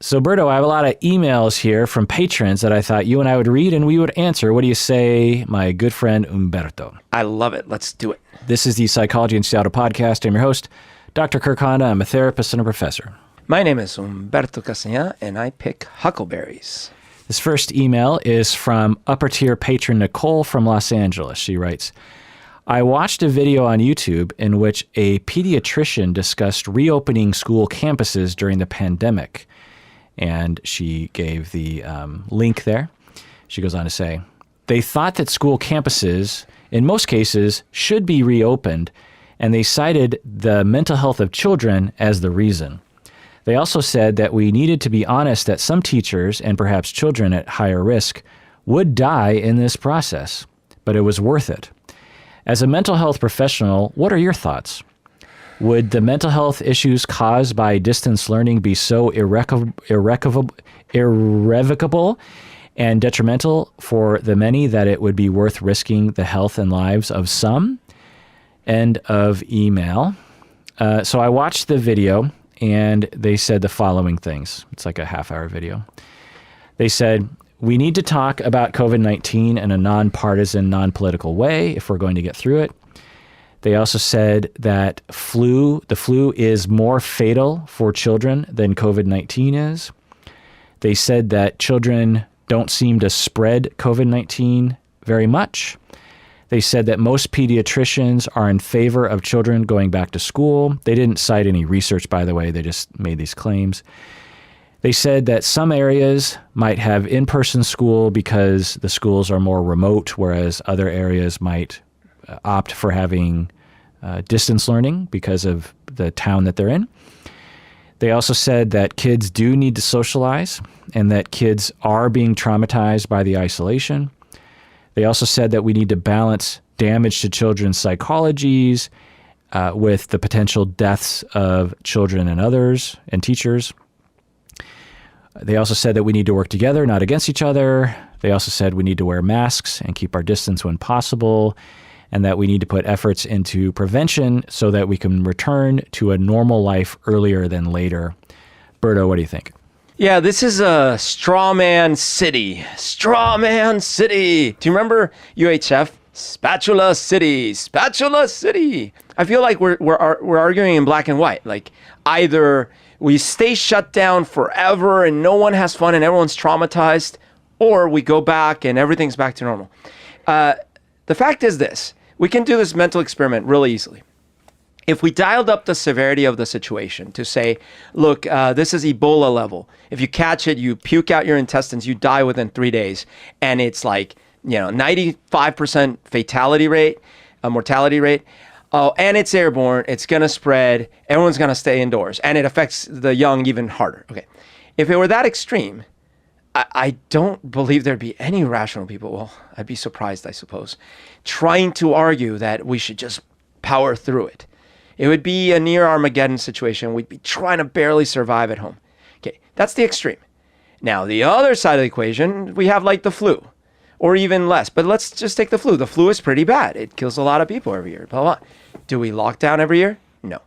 So, Berto, I have a lot of emails here from patrons that I thought you and I would read and we would answer. What do you say, my good friend Umberto? I love it. Let's do it. This is the Psychology in Seattle podcast. I'm your host, Dr. Kirk Honda. I'm a therapist and a professor. My name is Umberto Castagna, and I pick huckleberries. This first email is from upper tier patron Nicole from Los Angeles. She writes, I watched a video on YouTube in which a pediatrician discussed reopening school campuses during the pandemic. And she gave the link there. She goes on to say, they thought that school campuses, in most cases, should be reopened, and they cited the mental health of children as the reason. They also said that we needed to be honest that some teachers, and perhaps children at higher risk, would die in this process, but it was worth it. As a mental health professional, what are your thoughts? Would the mental health issues caused by distance learning be so irrevocable and detrimental for the many that it would be worth risking the health and lives of some? End of email. So I watched the video and they said the following things. It's like a half-hour video. They said, we need to talk about COVID-19 in a non-partisan, non-political way if we're going to get through it. They also said that the flu is more fatal for children than COVID-19 is. They said that children don't seem to spread COVID-19 very much. They said that most pediatricians are in favor of children going back to school. They didn't cite any research, by the way. They just made these claims. They said that some areas might have in-person school because the schools are more remote, whereas other areas might opt for having distance learning because of the town that they're in. They also said that kids do need to socialize and that kids are being traumatized by the isolation. They also said that we need to balance damage to children's psychologies with the potential deaths of children and others and teachers. They also said that we need to work together, not against each other. They also said we need to wear masks and keep our distance when possible, and that we need to put efforts into prevention so that we can return to a normal life earlier than later. Berto, what do you think? Yeah, this is a straw man city. Straw man city. Do you remember UHF? Spatula city. Spatula city. I feel like we're arguing in black and white. Like either we stay shut down forever and no one has fun and everyone's traumatized, or we go back and everything's back to normal. The fact is this. We can do this mental experiment really easily. If we dialed up the severity of the situation to say, look, this is Ebola level. If you catch it, you puke out your intestines, you die within 3 days. And it's like, 95% fatality rate, mortality rate. Oh, and it's airborne. It's going to spread. Everyone's going to stay indoors. And it affects the young even harder. Okay. If it were that extreme, I don't believe there'd be any rational people. Well, I'd be surprised, I suppose, trying to argue that we should just power through it. It would be a near Armageddon situation. We'd be trying to barely survive at home. Okay, that's the extreme. Now, the other side of the equation, we have like the flu, or even less. But let's just take the flu. The flu is pretty bad. It kills a lot of people every year. Blah, blah. Do we lock down every year? No.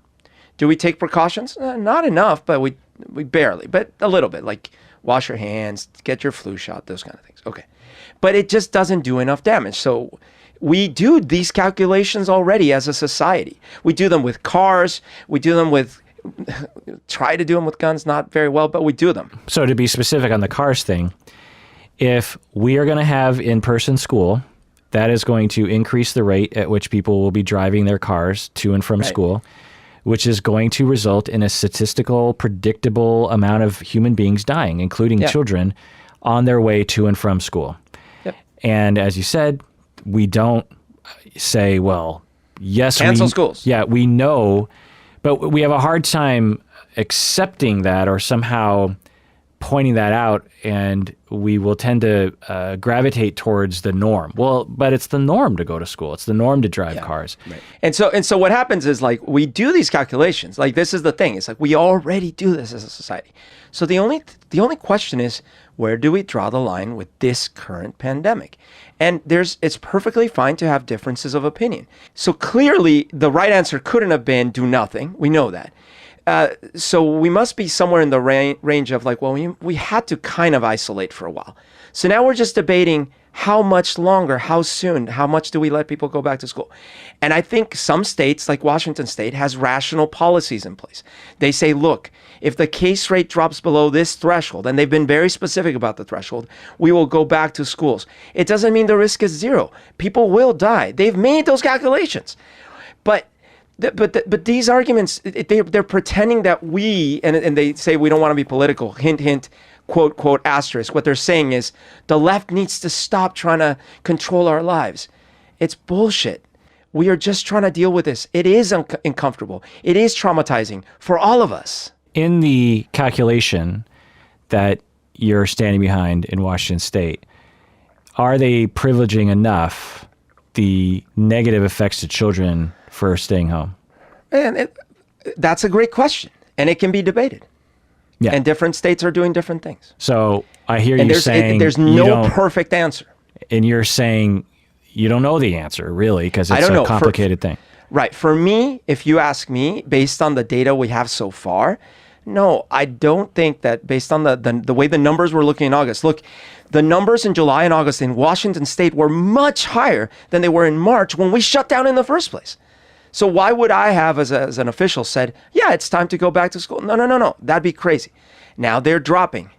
Do we take precautions? Not enough, but we barely, but a little bit. Like wash your hands, get your flu shot, those kind of things. Okay. But it just doesn't do enough damage. So we do these calculations already as a society. We do them with cars. We do them with, try to do them with guns, not very well, but we do them. So to be specific on the cars thing, if we are going to have in-person school, that is going to increase the rate at which people will be driving their cars to and from school, which is going to result in a statistical, predictable amount of human beings dying, including children, on their way to and from school. Yep. And as you said, we don't say, well, yes, cancel schools. Yeah, we know, but we have a hard time accepting that or somehow pointing that out, and we will tend to gravitate towards the norm. Well, but it's the norm to go to school. It's the norm to drive cars. Right. And so what happens is, like, we do these calculations. Like, this is the thing. It's like we already do this as a society. So the only question is, where do we draw the line with this current pandemic? And it's perfectly fine to have differences of opinion. So clearly, the right answer couldn't have been do nothing. We know that. So we must be somewhere in the range of like, well, we had to kind of isolate for a while. So now we're just debating how much longer, how soon, how much do we let people go back to school? And I think some states, like Washington State, has rational policies in place. They say, look, if the case rate drops below this threshold, and they've been very specific about the threshold, we will go back to schools. It doesn't mean the risk is zero. People will die. They've made those calculations. But these arguments, they're pretending that and they say we don't want to be political, hint, hint, quote, quote, asterisk. What they're saying is the left needs to stop trying to control our lives. It's bullshit. We are just trying to deal with this. It is uncomfortable. It is traumatizing for all of us. In the calculation that you're standing behind in Washington State, are they privileging enough the negative effects to children for staying home? And that's a great question. And it can be debated. Yeah. And different states are doing different things. So I hear you saying there's no perfect answer. And you're saying you don't know the answer, really, because it's a complicated thing. Right. For me, if you ask me, based on the data we have so far, no, I don't think that based on the way the numbers were looking in August. Look, the numbers in July and August in Washington State were much higher than they were in March when we shut down in the first place. So why would I have, as an official, said, yeah, it's time to go back to school? No. That'd be crazy. Now they're dropping.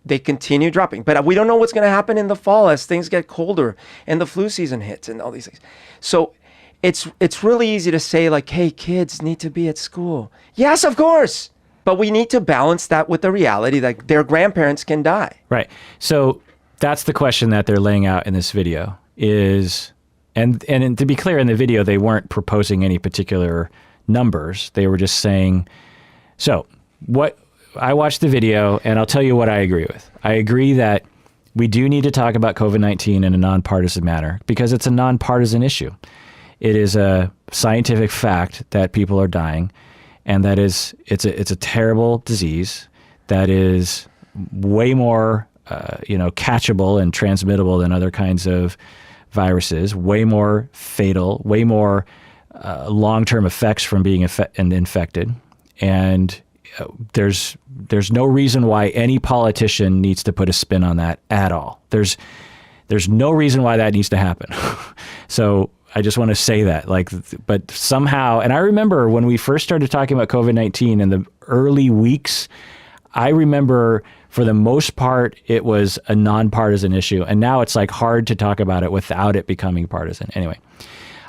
They continue dropping. But we don't know what's going to happen in the fall as things get colder and the flu season hits and all these things. So it's really easy to say like, hey, kids need to be at school. Yes, of course. But we need to balance that with the reality that their grandparents can die. Right. So that's the question that they're laying out in this video is... And to be clear, in the video, they weren't proposing any particular numbers. They were just saying, so what I watched the video and I'll tell you what I agree with. I agree that we do need to talk about COVID-19 in a nonpartisan manner because it's a nonpartisan issue. It is a scientific fact that people are dying, and that is it's a terrible disease that is way more catchable and transmittable than other kinds of viruses, way more fatal, way more long-term effects from being infected. And there's no reason why any politician needs to put a spin on that at all. There's no reason why that needs to happen. So I just want to say that, but somehow, and I remember when we first started talking about COVID-19 in the early weeks, I remember for the most part, it was a nonpartisan issue. And now it's like hard to talk about it without it becoming partisan. Anyway,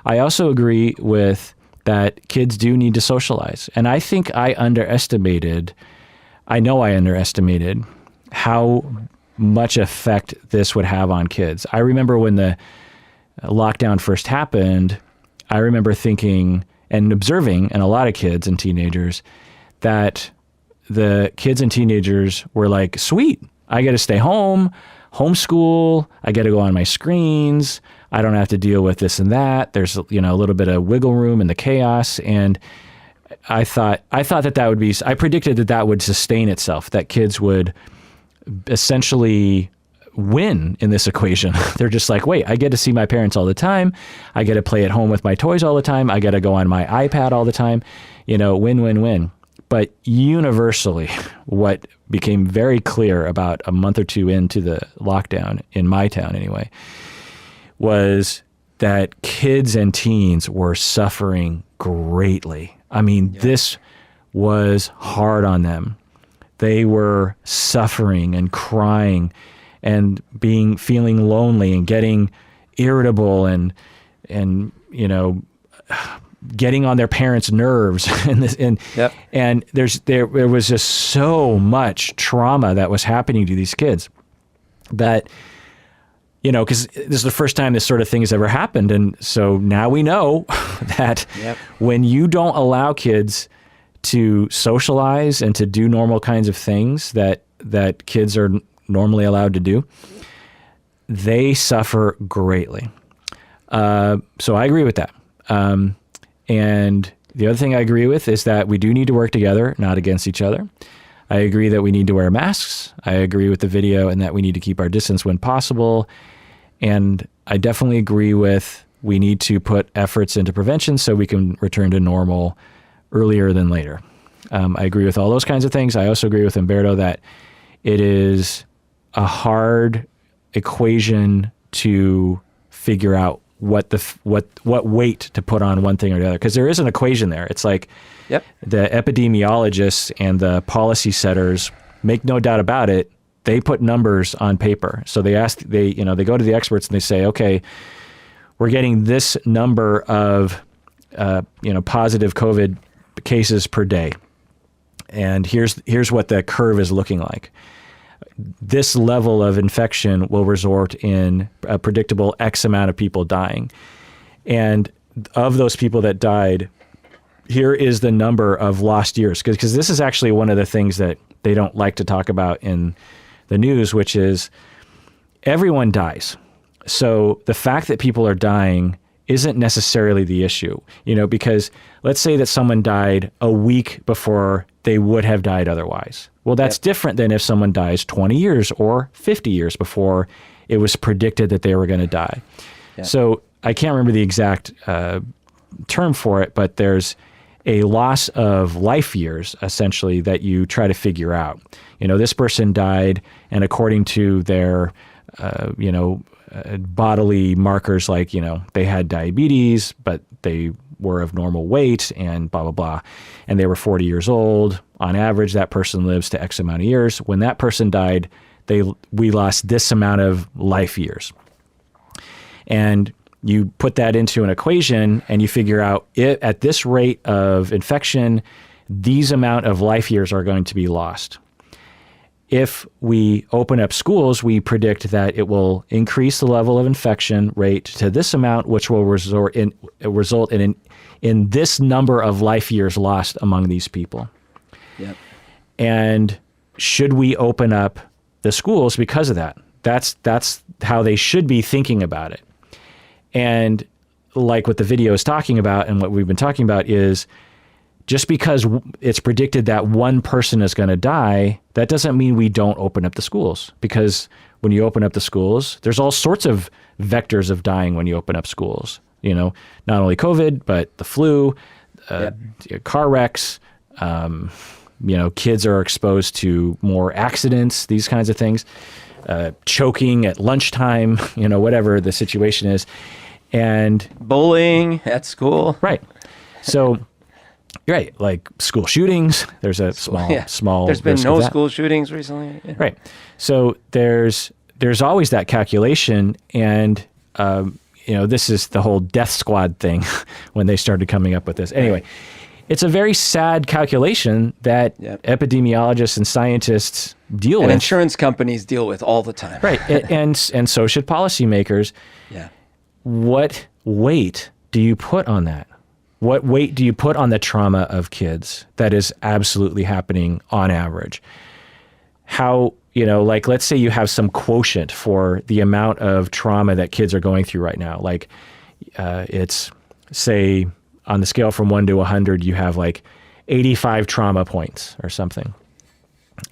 I also agree with that kids do need to socialize. And I think I underestimated how much effect this would have on kids. I remember when the lockdown first happened, I remember thinking and observing in a lot of kids and teenagers that the kids and teenagers were like, sweet, I get to stay home, homeschool, I get to go on my screens, I don't have to deal with this and that. There's, a little bit of wiggle room in the chaos. And I thought that would be, I predicted that would sustain itself, that kids would essentially win in this equation. They're just like, wait, I get to see my parents all the time. I get to play at home with my toys all the time. I get to go on my iPad all the time, win, win, win. But universally, what became very clear about a month or two into the lockdown, in my town anyway, was that kids and teens were suffering greatly. I mean, This was hard on them. They were suffering and crying and feeling lonely and getting irritable and getting on their parents' nerves and there was just so much trauma that was happening to these kids that, because this is the first time this sort of thing has ever happened. And so now we know that when you don't allow kids to socialize and to do normal kinds of things that kids are normally allowed to do, they suffer greatly. So I agree with that. And the other thing I agree with is that we do need to work together, not against each other. I agree that we need to wear masks. I agree with the video and that we need to keep our distance when possible. And I definitely agree with we need to put efforts into prevention so we can return to normal earlier than later. I agree with all those kinds of things. I also agree with Humberto that it is a hard equation to figure out what weight to put on one thing or the other, because there is an equation there. It's like the epidemiologists and the policy setters, make no doubt about it, they put numbers on paper. So they go to the experts and they say, okay, we're getting this number of positive COVID cases per day, and here's what the curve is looking like. This level of infection will result in a predictable X amount of people dying. And of those people that died, here is the number of lost years. Because this is actually one of the things that they don't like to talk about in the news, which is everyone dies. So the fact that people are dying isn't necessarily the issue, because let's say that someone died a week before they would have died otherwise. Well, that's different than if someone dies 20 years or 50 years before it was predicted that they were going to die. So I can't remember the exact term for it, but there's a loss of life years, essentially, that you try to figure out. This person died, and according to their, bodily markers, like, they had diabetes, but they were of normal weight and blah, blah, blah. And they were 40 years old. On average, that person lives to X amount of years. When that person died, we lost this amount of life years. And you put that into an equation and you figure out at this rate of infection, these amount of life years are going to be lost. If we open up schools, we predict that it will increase the level of infection rate to this amount, which will result in this number of life years lost among these people. Yep. And should we open up the schools because of that? That's how they should be thinking about it. And like what the video is talking about and what we've been talking about is, just because it's predicted that one person is going to die, that doesn't mean we don't open up the schools. Because when you open up the schools, there's all sorts of vectors of dying when you open up schools. Not only COVID, but the flu, car wrecks, kids are exposed to more accidents, these kinds of things, choking at lunchtime, whatever the situation is. And bullying at school. Right. So... Right, like school shootings. There's a small. There's been no school shootings recently. Yeah. Right. So there's always that calculation, and this is the whole death squad thing when they started coming up with this. Anyway, it's a very sad calculation that epidemiologists and scientists deal with, and insurance companies deal with all the time. Right, and so should policymakers. Yeah. What weight do you put on that? What weight do you put on the trauma of kids that is absolutely happening on average? How, let's say you have some quotient for the amount of trauma that kids are going through right now. Like it's, say, on the scale from 1 to 100, you have like 85 trauma points or something.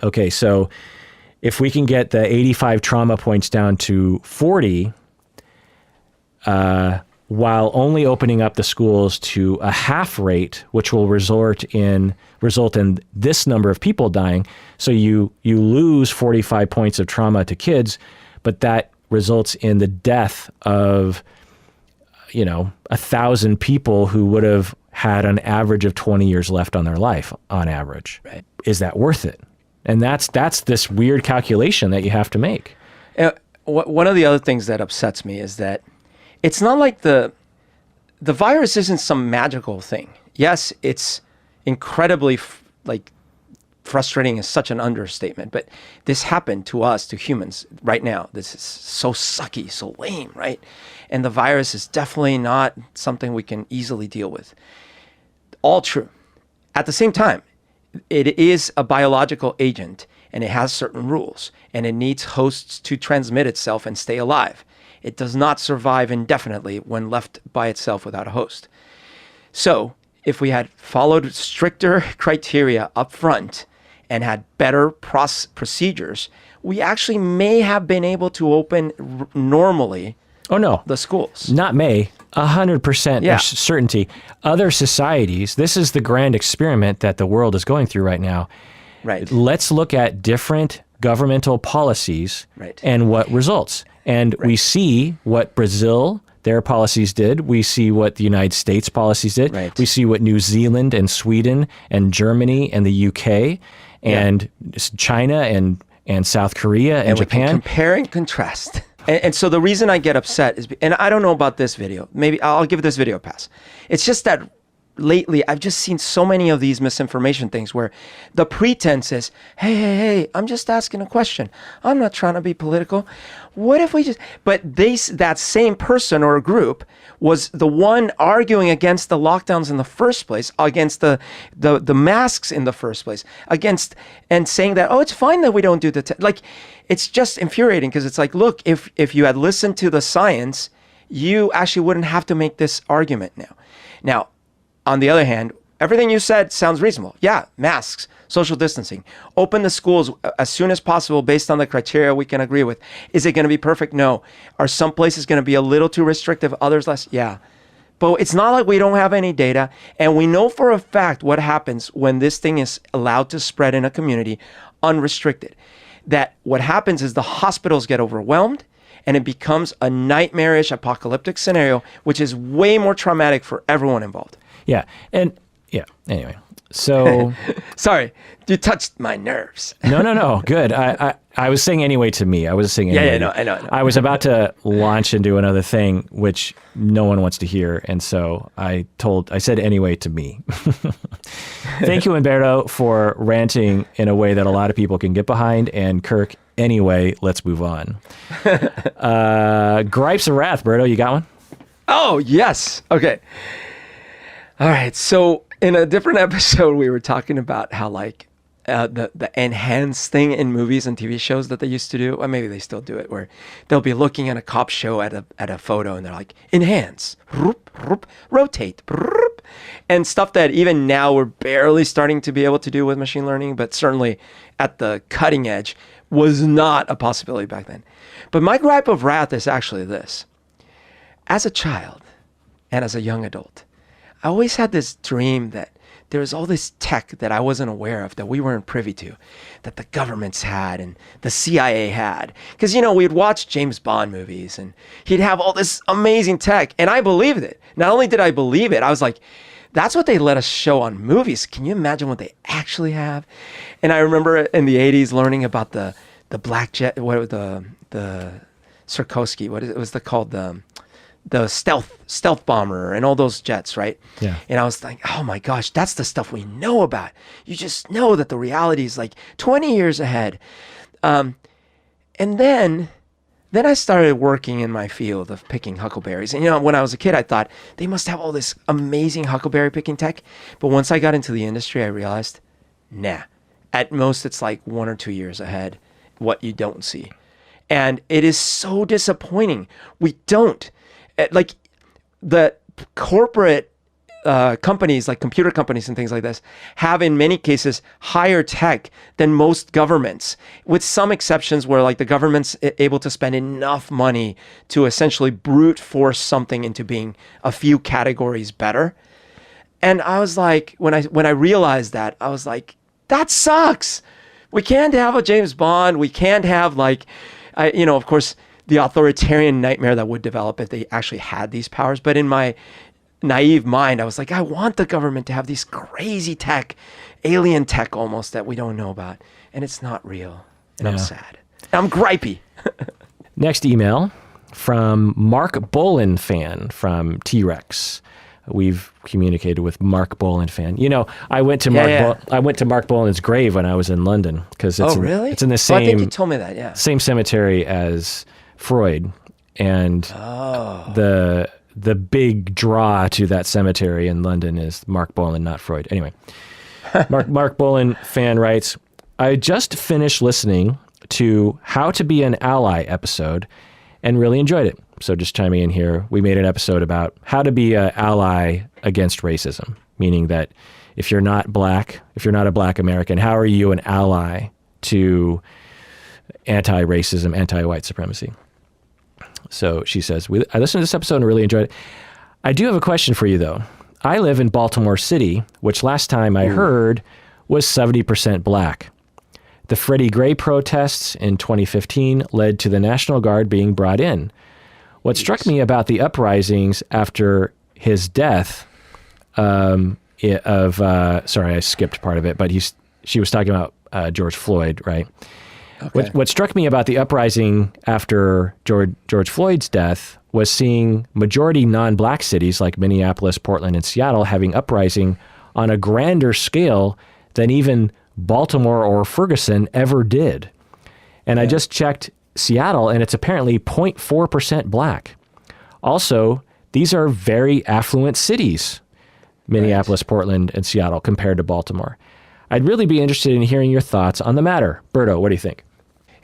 Okay, so if we can get the 85 trauma points down to 40, while only opening up the schools to a half rate, which will result in this number of people dying. So you lose 45 points of trauma to kids, but that results in the death of, 1,000 people who would have had an average of 20 years left on their life on average. Right. Is that worth it? And that's this weird calculation that you have to make. One of the other things that upsets me is that it's not like the virus isn't some magical thing. Yes, it's incredibly frustrating is such an understatement, but this happened to us, to humans right now. This is so sucky, so lame, right? And the virus is definitely not something we can easily deal with. All true. At the same time, it is a biological agent and it has certain rules and it needs hosts to transmit itself and stay alive. It does not survive indefinitely when left by itself without a host. So if we had followed stricter criteria up front and had better procedures, we actually may have been able to open normally Oh, no. the schools. Not may, 100% Yeah. certainty. Other societies, this is the grand experiment that the world is going through right now. Right. Let's look at different governmental policies Right. and what results. And we see what Brazil, their policies did. We see what the United States policies did. Right. We see what New Zealand and Sweden and Germany and the UK and China and South Korea and We can Japan. compare and contrast. And so the reason I get upset is, and I don't know about this video. Maybe I'll give this video a pass. It's just that lately I've just seen so many of these misinformation things where the pretense is, hey, I'm just asking a question. I'm not trying to be political. What if we just, but that same person or group was the one arguing against the lockdowns in the first place, against the masks in the first place, against, and saying that, oh, it's fine that we don't do like, it's just infuriating because it's like, look, if you had listened to the science, you actually wouldn't have to make this argument now. Now, on the other hand, everything you said sounds reasonable. Yeah, masks, social distancing, open the schools as soon as possible based on the criteria we can agree with. Is it going to be perfect? No. Are some places going to be a little too restrictive, others less? Yeah. But it's not like we don't have any data. And we know for a fact what happens when this thing is allowed to spread in a community unrestricted. That what happens is the hospitals get overwhelmed and it becomes a nightmarish apocalyptic scenario, which is way more traumatic for everyone involved. Yeah. And anyway. So sorry, you touched my nerves. No. Good. I was saying anyway to me. I was saying anyway. Yeah, no, I know. I was about to launch into another thing, which no one wants to hear. And so I said anyway to me. Thank you, Umberto, for ranting in a way that a lot of people can get behind. And Kirk, anyway, let's move on. Gripes of Wrath, Berto, you got one? Oh, yes. Okay. All right. So in a different episode, we were talking about how like the enhance thing in movies and TV shows that they used to do, or maybe they still do it, where they'll be looking at a cop show at a photo and they're like, enhance, rotate, and stuff that even now we're barely starting to be able to do with machine learning, but certainly at the cutting edge was not a possibility back then. But my gripe of wrath is actually this. As a child and as a young adult, I always had this dream that there was all this tech that I wasn't aware of, that we weren't privy to, that the governments had and the CIA had. Because, we'd watch James Bond movies and he'd have all this amazing tech. And I believed it. Not only did I believe it, I was like, that's what they let us show on movies. Can you imagine what they actually have? And I remember in the 80s learning about the black jet, the Sikorsky, called the stealth bomber and all those jets, right? Yeah. And I was like, oh my gosh, that's the stuff we know about. You just know that the reality is like 20 years ahead. And then I started working in my field of picking huckleberries. And when I was a kid, I thought they must have all this amazing huckleberry picking tech. But once I got into the industry, I realized, nah, at most it's like 1 or 2 years ahead, what you don't see. And it is so disappointing. We don't. Like the corporate companies, like computer companies and things like this, have in many cases higher tech than most governments, with some exceptions where like the government's able to spend enough money to essentially brute force something into being a few categories better. And I was like, when I realized that, I was like, that sucks. We can't have a James Bond. We can't have like, of course, the authoritarian nightmare that would develop if they actually had these powers. But in my naive mind, I was like, I want the government to have these crazy tech, alien tech almost, that we don't know about. And it's not real. And I'm sad. I'm gripey. Next email from Mark Bolin fan from T-Rex. We've communicated with Mark Bolin fan. I went to Mark Bolin's grave when I was in London because really? It's in the same. I think you told me that. Yeah. Same cemetery as Freud, and the big draw to that cemetery in London is Mark Bolin, not Freud. Anyway, Mark Bolin fan writes, I just finished listening to How to Be an Ally episode and really enjoyed it. So just chiming in here, we made an episode about how to be an ally against racism, meaning that if you're not black, if you're not a black American, how are you an ally to anti-racism, anti-white supremacy? So she says, I listened to this episode and really enjoyed it. I do have a question for you, though. I live in Baltimore City, which last time I heard was 70% black. The Freddie Gray protests in 2015 led to the National Guard being brought in. What struck me about the uprisings after his death sorry, I skipped part of it, but she was talking about George Floyd, right? Okay. What struck me about the uprising after George Floyd's death was seeing majority non-black cities like Minneapolis, Portland, and Seattle having uprising on a grander scale than even Baltimore or Ferguson ever did. And I just checked Seattle, and it's apparently 0.4% black. Also, these are very affluent cities, Minneapolis, Portland, and Seattle, compared to Baltimore. I'd really be interested in hearing your thoughts on the matter. Berto, what do you think?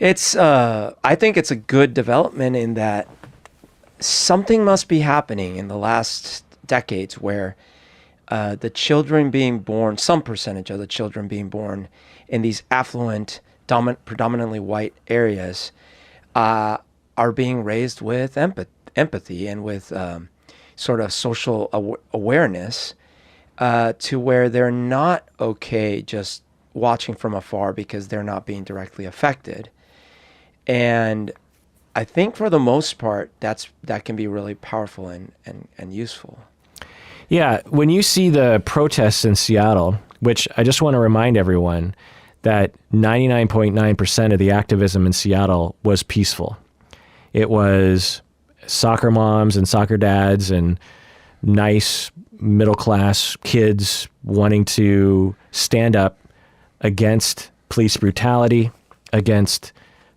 I think it's a good development in that something must be happening in the last decades where the children being born, some percentage of the children being born in these affluent, predominantly white areas are being raised with empathy and with sort of social awareness to where they're not okay just watching from afar because they're not being directly affected. And I think for the most part, that can be really powerful and useful. Yeah, when you see the protests in Seattle, which I just want to remind everyone that 99.9% of the activism in Seattle was peaceful. It was soccer moms and soccer dads and nice middle-class kids wanting to stand up against police brutality, against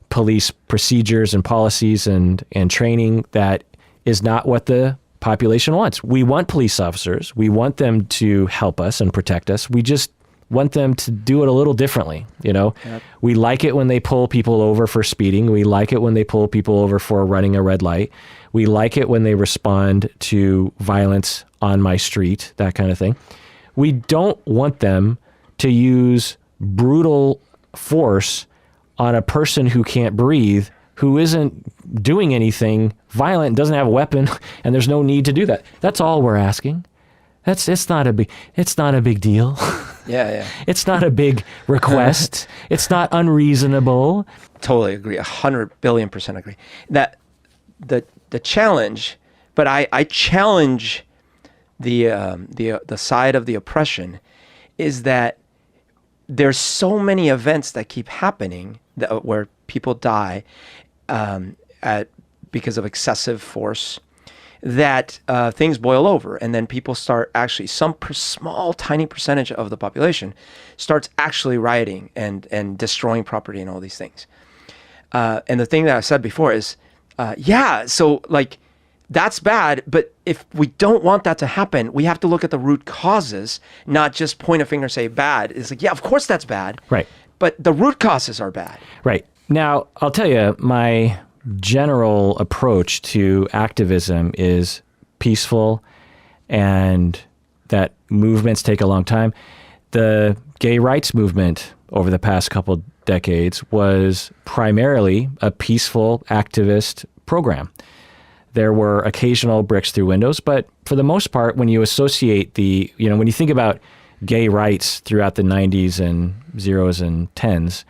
police procedures and policies and training that is not what the population wants. We want police officers. We want them to help us and protect us. We just want them to do it a little differently. Yep. We like it when they pull people over for speeding. We like it when they pull people over for running a red light. We like it when they respond to violence on my street, that kind of thing. We don't want them to use brutal force on a person who can't breathe, who isn't doing anything violent, doesn't have a weapon, and there's no need to do that. That's all we're asking. It's not a big deal. Yeah. It's not a big request. It's not unreasonable. Totally agree. 100 billion% agree. That the challenge, but I challenge the side of the oppression is that there's so many events that keep happening where people die because of excessive force that things boil over, and then people start actually, some small tiny percentage of the population starts actually rioting and destroying property and all these things. And the thing that I said before is, so like that's bad, but if we don't want that to happen, we have to look at the root causes, not just point a finger and say bad. It's like, yeah, of course that's bad. Right. But the root causes are bad. Right. Now, I'll tell you, my general approach to activism is peaceful and that movements take a long time. The gay rights movement over the past couple decades was primarily a peaceful activist program. There were occasional bricks through windows, but for the most part, when you associate when you think about gay rights throughout the 90s and zeros and tens,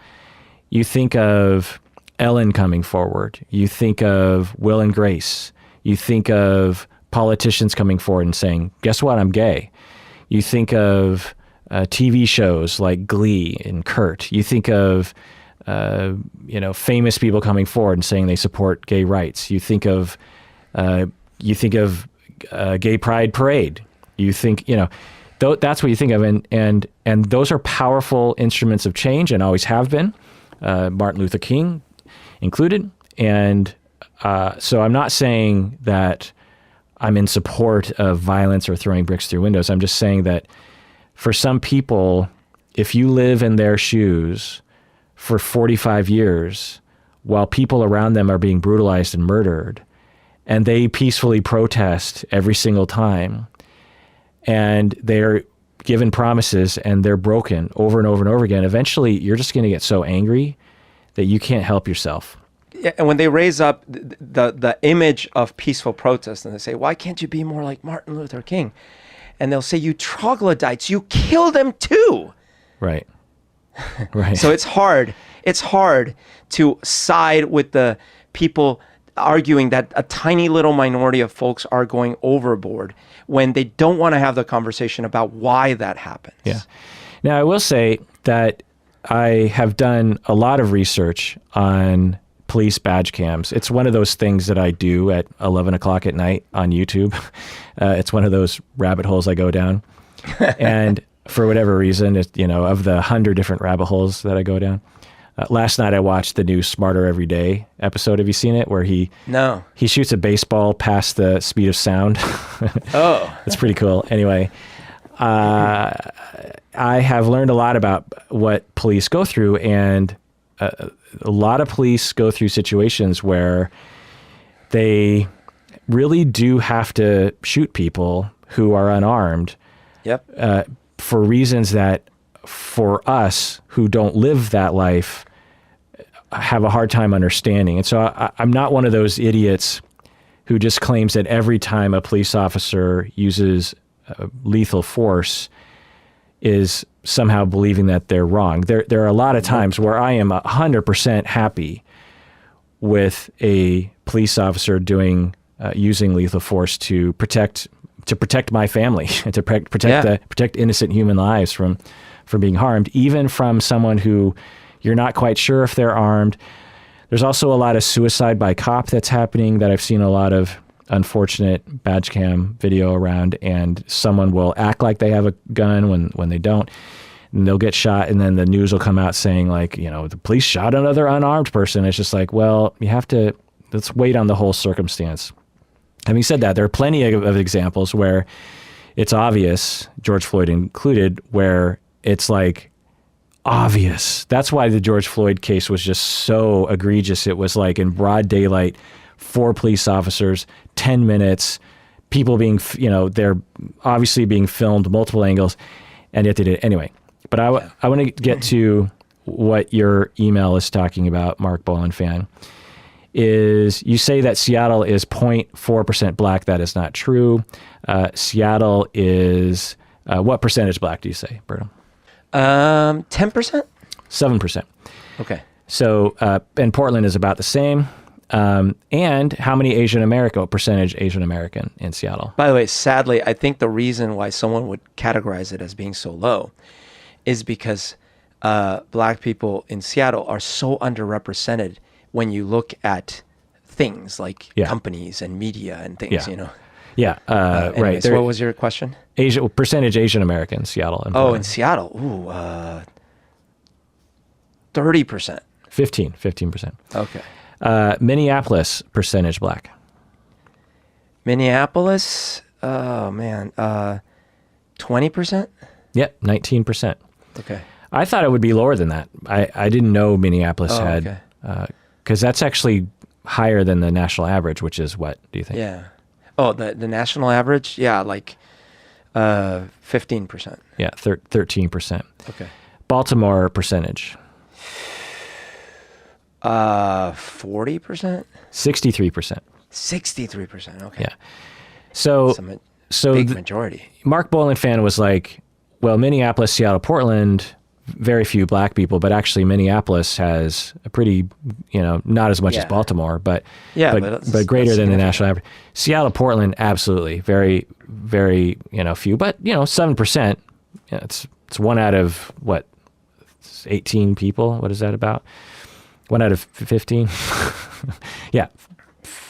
you think of Ellen coming forward. You think of Will and Grace. You think of politicians coming forward and saying, guess what, I'm gay. You think of TV shows like Glee and Kurt. You think of famous people coming forward and saying they support gay rights. You think of Gay Pride Parade. You think, that's what you think of, and those are powerful instruments of change and always have been, Martin Luther King included. And so I'm not saying that I'm in support of violence or throwing bricks through windows. I'm just saying that for some people, if you live in their shoes for 45 years while people around them are being brutalized and murdered, and they peacefully protest every single time, and they're given promises and they're broken over and over and over again, eventually you're just going to get so angry that you can't help yourself. and when they raise up the image of peaceful protest, and they say, why can't you be more like Martin Luther King? And they'll say, you troglodytes, you kill them too. Right. Right. So it's hard. It's hard to side with the people arguing that a tiny little minority of folks are going overboard when they don't want to have the conversation about why that happens. Yeah. Now, I will say that I have done a lot of research on police badge cams. It's one of those things that I do at 11 o'clock at night on YouTube. It's one of those rabbit holes I go down. And for whatever reason, of the 100 different rabbit holes that I go down, last night I watched the new Smarter Every Day episode. Have you seen it? Where he shoots a baseball past the speed of sound. Oh. It's pretty cool. Anyway, I have learned a lot about what police go through, and a lot of police go through situations where they really do have to shoot people who are unarmed. Yep. For reasons that for us who don't live that life have a hard time understanding. And so I'm not one of those idiots who just claims that every time a police officer uses lethal force is somehow believing that they're wrong. There are a lot of times where I am 100% happy with a police officer using lethal force to protect my family and to protect innocent human lives from being harmed, even from someone who you're not quite sure if they're armed. There's also a lot of suicide by cop that's happening that I've seen a lot of unfortunate badge cam video around, and someone will act like they have a gun when they don't, and they'll get shot, and then the news will come out saying the police shot another unarmed person. It's just like, well, let's wait on the whole circumstance. Having said that, there are plenty of examples where it's obvious, George Floyd included, where it's like obvious. That's why the George Floyd case was just so egregious. It was like in broad daylight, 4 police officers, 10 minutes, people being, they're obviously being filmed multiple angles, and yet they did it. Anyway, but I want to get to what your email is talking about, Mark Boland fan. Is you say that Seattle is 0.4% black. That is not true. Seattle is, what percentage black do you say, Berto? 10%? 7%. Okay. So, and Portland is about the same. And how many percentage Asian American in Seattle? By the way, sadly, I think the reason why someone would categorize it as being so low is because black people in Seattle are so underrepresented when you look at things like companies and media and things, Yeah, right. So what was your question? Percentage Asian American, Seattle. And in Seattle. Ooh, 30%. 15%. Okay. Minneapolis, percentage black. Minneapolis, 20%? Yep, 19%. Okay. I thought it would be lower than that. I didn't know Minneapolis had... Okay. Because that's actually higher than the national average, which is what, do you think? Yeah. Oh, the national average? Yeah, like 15%. Yeah, 13%. Okay. Baltimore percentage? 40%? 63%. 63%, okay. Yeah. So big majority. Mark Boland fan was like, well, Minneapolis, Seattle, Portland... very few black people, but actually Minneapolis has a pretty, not as much as Baltimore, but greater than the national average. Seattle, Portland, absolutely, very, very, few, but 7%. It's 1 out of 18 people. What is that about? 1 out of 15. Yeah,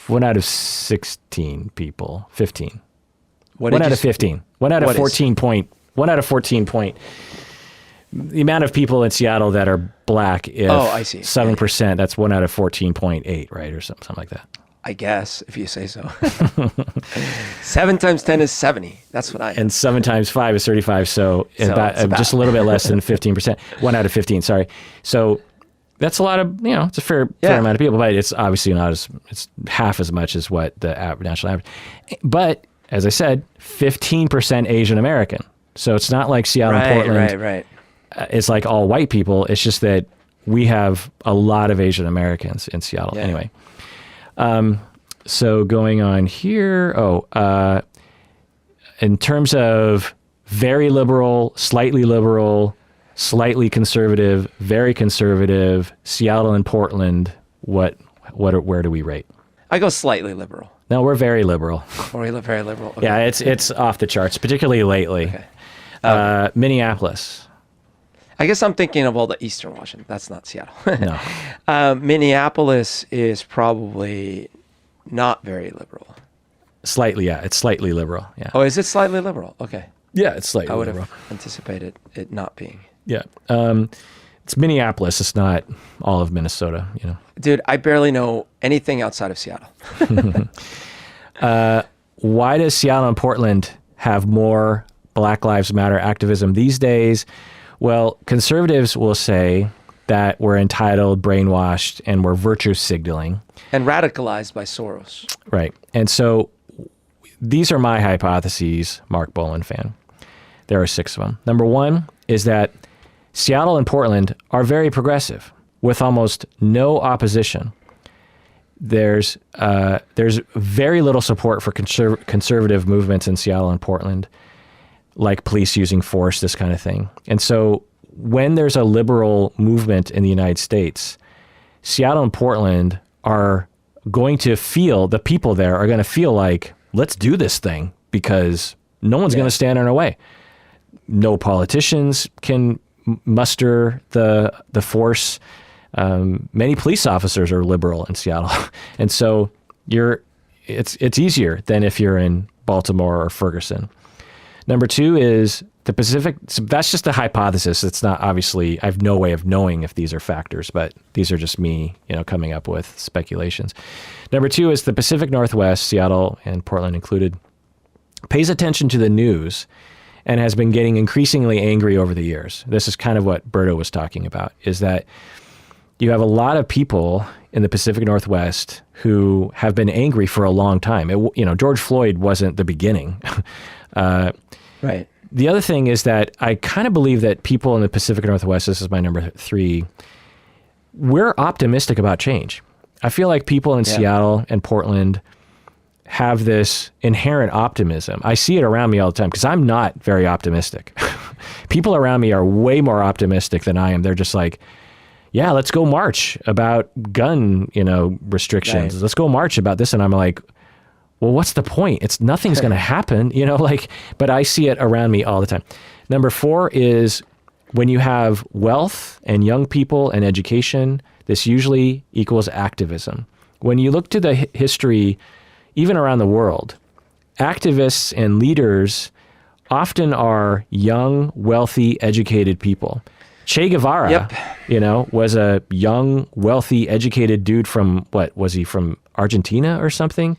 1 out of 16 people. 15. 1 out of 15. 1 out of 14 point. 1 out of 14 point. The amount of people in Seattle that are black, if I see. 7%, that's 1 out of 14.8, right? Or something like that. I guess, if you say so. 7 times 10 is 70. That's what I am. And 7 times 5 is 35. So about just a little bit less than 15%. 1 out of 15, sorry. So that's a lot of, it's a fair amount of people, but it's obviously it's half as much as what the national average. But as I said, 15% Asian American. So it's not like Seattle and Portland. Right. It's like all white people. It's just that we have a lot of Asian Americans in Seattle. Yeah. Anyway, so going on here, in terms of very liberal, slightly conservative, very conservative, Seattle and Portland, where do we rate? I go slightly liberal. No, we're very liberal. Or very liberal. Okay. Yeah, it's off the charts, particularly lately. Okay. Minneapolis. I guess I'm thinking of all the Eastern Washington. That's not Seattle. No. Minneapolis is probably not very liberal. Slightly, yeah. It's slightly liberal. Yeah. Oh, is it slightly liberal? Okay. Yeah, it's slightly I would liberal. have anticipated it not being. Yeah. It's Minneapolis. It's not all of Minnesota, you know. Dude, I barely know anything outside of Seattle. Why does Seattle and Portland have more Black Lives Matter activism these days? Well, conservatives will say that we're entitled, brainwashed, and we're virtue signaling. And radicalized by Soros. Right. And so these are my hypotheses, Mark Boland fan. There are 6 of them. Number 1 is that Seattle and Portland are very progressive with almost no opposition. There's very little support for conservative movements in Seattle and Portland, like police using force, this kind of thing. And so when there's a liberal movement in the United States, Seattle and Portland are going to feel, the people there are going to feel like, let's do this thing because no one's going to stand in our way. No politicians can muster the force. Many police officers are liberal in Seattle. And so it's easier than if you're in Baltimore or Ferguson. Number 2 is the Pacific. So that's just a hypothesis. It's not, obviously, I have no way of knowing if these are factors, but these are just me, coming up with speculations. Number 2 is the Pacific Northwest, Seattle and Portland included, pays attention to the news and has been getting increasingly angry over the years. This is kind of what Berto was talking about, is that you have a lot of people in the Pacific Northwest who have been angry for a long time. George Floyd wasn't the beginning. Right. The other thing is that I kind of believe that people in the Pacific Northwest, this is my number 3, we're optimistic about change. I feel like people in Seattle and Portland have this inherent optimism. I see it around me all the time because I'm not very optimistic. People around me are way more optimistic than I am. They're just like, yeah, let's go march about gun, restrictions. Right. Let's go march about this. And I'm like, well, what's the point? Nothing's going to happen, but I see it around me all the time. Number 4 is when you have wealth and young people and education, this usually equals activism. When you look to the history, even around the world, activists and leaders often are young, wealthy, educated people. Che Guevara, was a young, wealthy, educated dude from, was he from Argentina or something?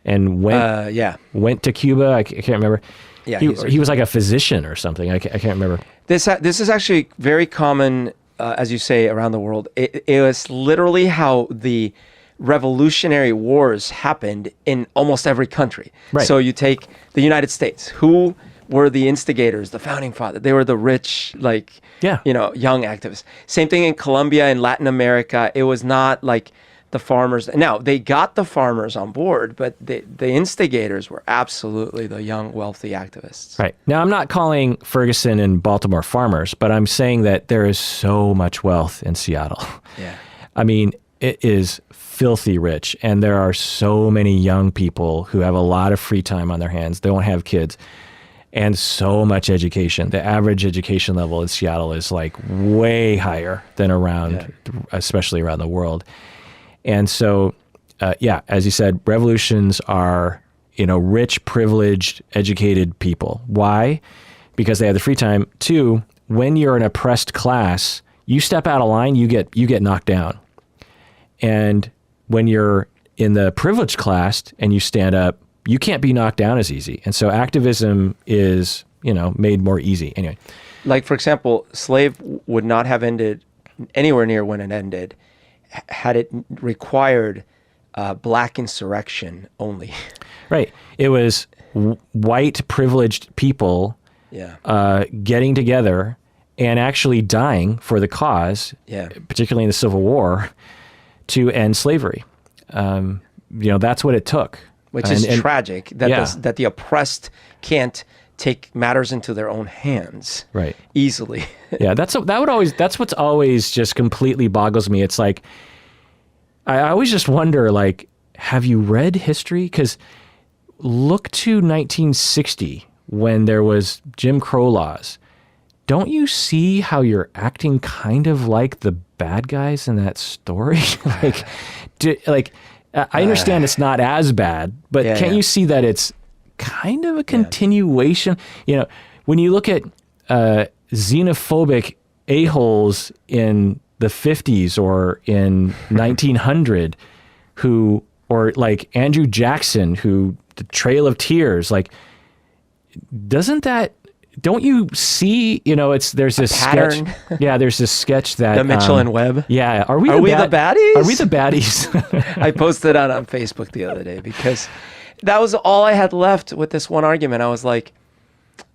And went to Cuba. I can't remember. Yeah, he was like a physician or something. I can't remember. This is actually very common, as you say, around the world. It was literally how the revolutionary wars happened in almost every country. Right. So you take the United States. Who were the instigators, the founding fathers? They were the rich, young activists. Same thing in Colombia, in Latin America. It was not like the farmers. Now, they got the farmers on board, but the instigators were absolutely the young, wealthy activists. Right. Now, I'm not calling Ferguson and Baltimore farmers, but I'm saying that there is so much wealth in Seattle. Yeah. I mean, it is filthy rich, and there are so many young people who have a lot of free time on their hands. They don't have kids, and so much education. The average education level in Seattle is like way higher than around, especially around the world. And so, as you said, revolutions are, rich, privileged, educated people. Why? Because they have the free time. 2, when you're an oppressed class, you step out of line, you get knocked down. And when you're in the privileged class and you stand up, you can't be knocked down as easy. And so activism is, made more easy. Anyway. Like, for example, slave would not have ended anywhere near when it ended had it required black insurrection only. Right. It was white privileged people getting together and actually dying for the cause, particularly in the Civil War, to end slavery. That's what it took. Which is tragic, that the oppressed can't take matters into their own hands easily. That's what's always just completely boggles me. It's like, I always just wonder, like, have you read history? Because look to 1960 when there was Jim Crow laws. Don't you see how you're acting kind of like the bad guys in that story? I understand it's not as bad, but can't you see that it's kind of a continuation? When you look at xenophobic a-holes in the 50s or in 1900 or like Andrew Jackson, the Trail of Tears, like, don't you see, there's this pattern. Sketch. Yeah, there's this sketch that... The Mitchell and Webb? Yeah. Are we the baddies? Are we the baddies? I posted that on Facebook the other day because that was all I had left with this one argument. I was like,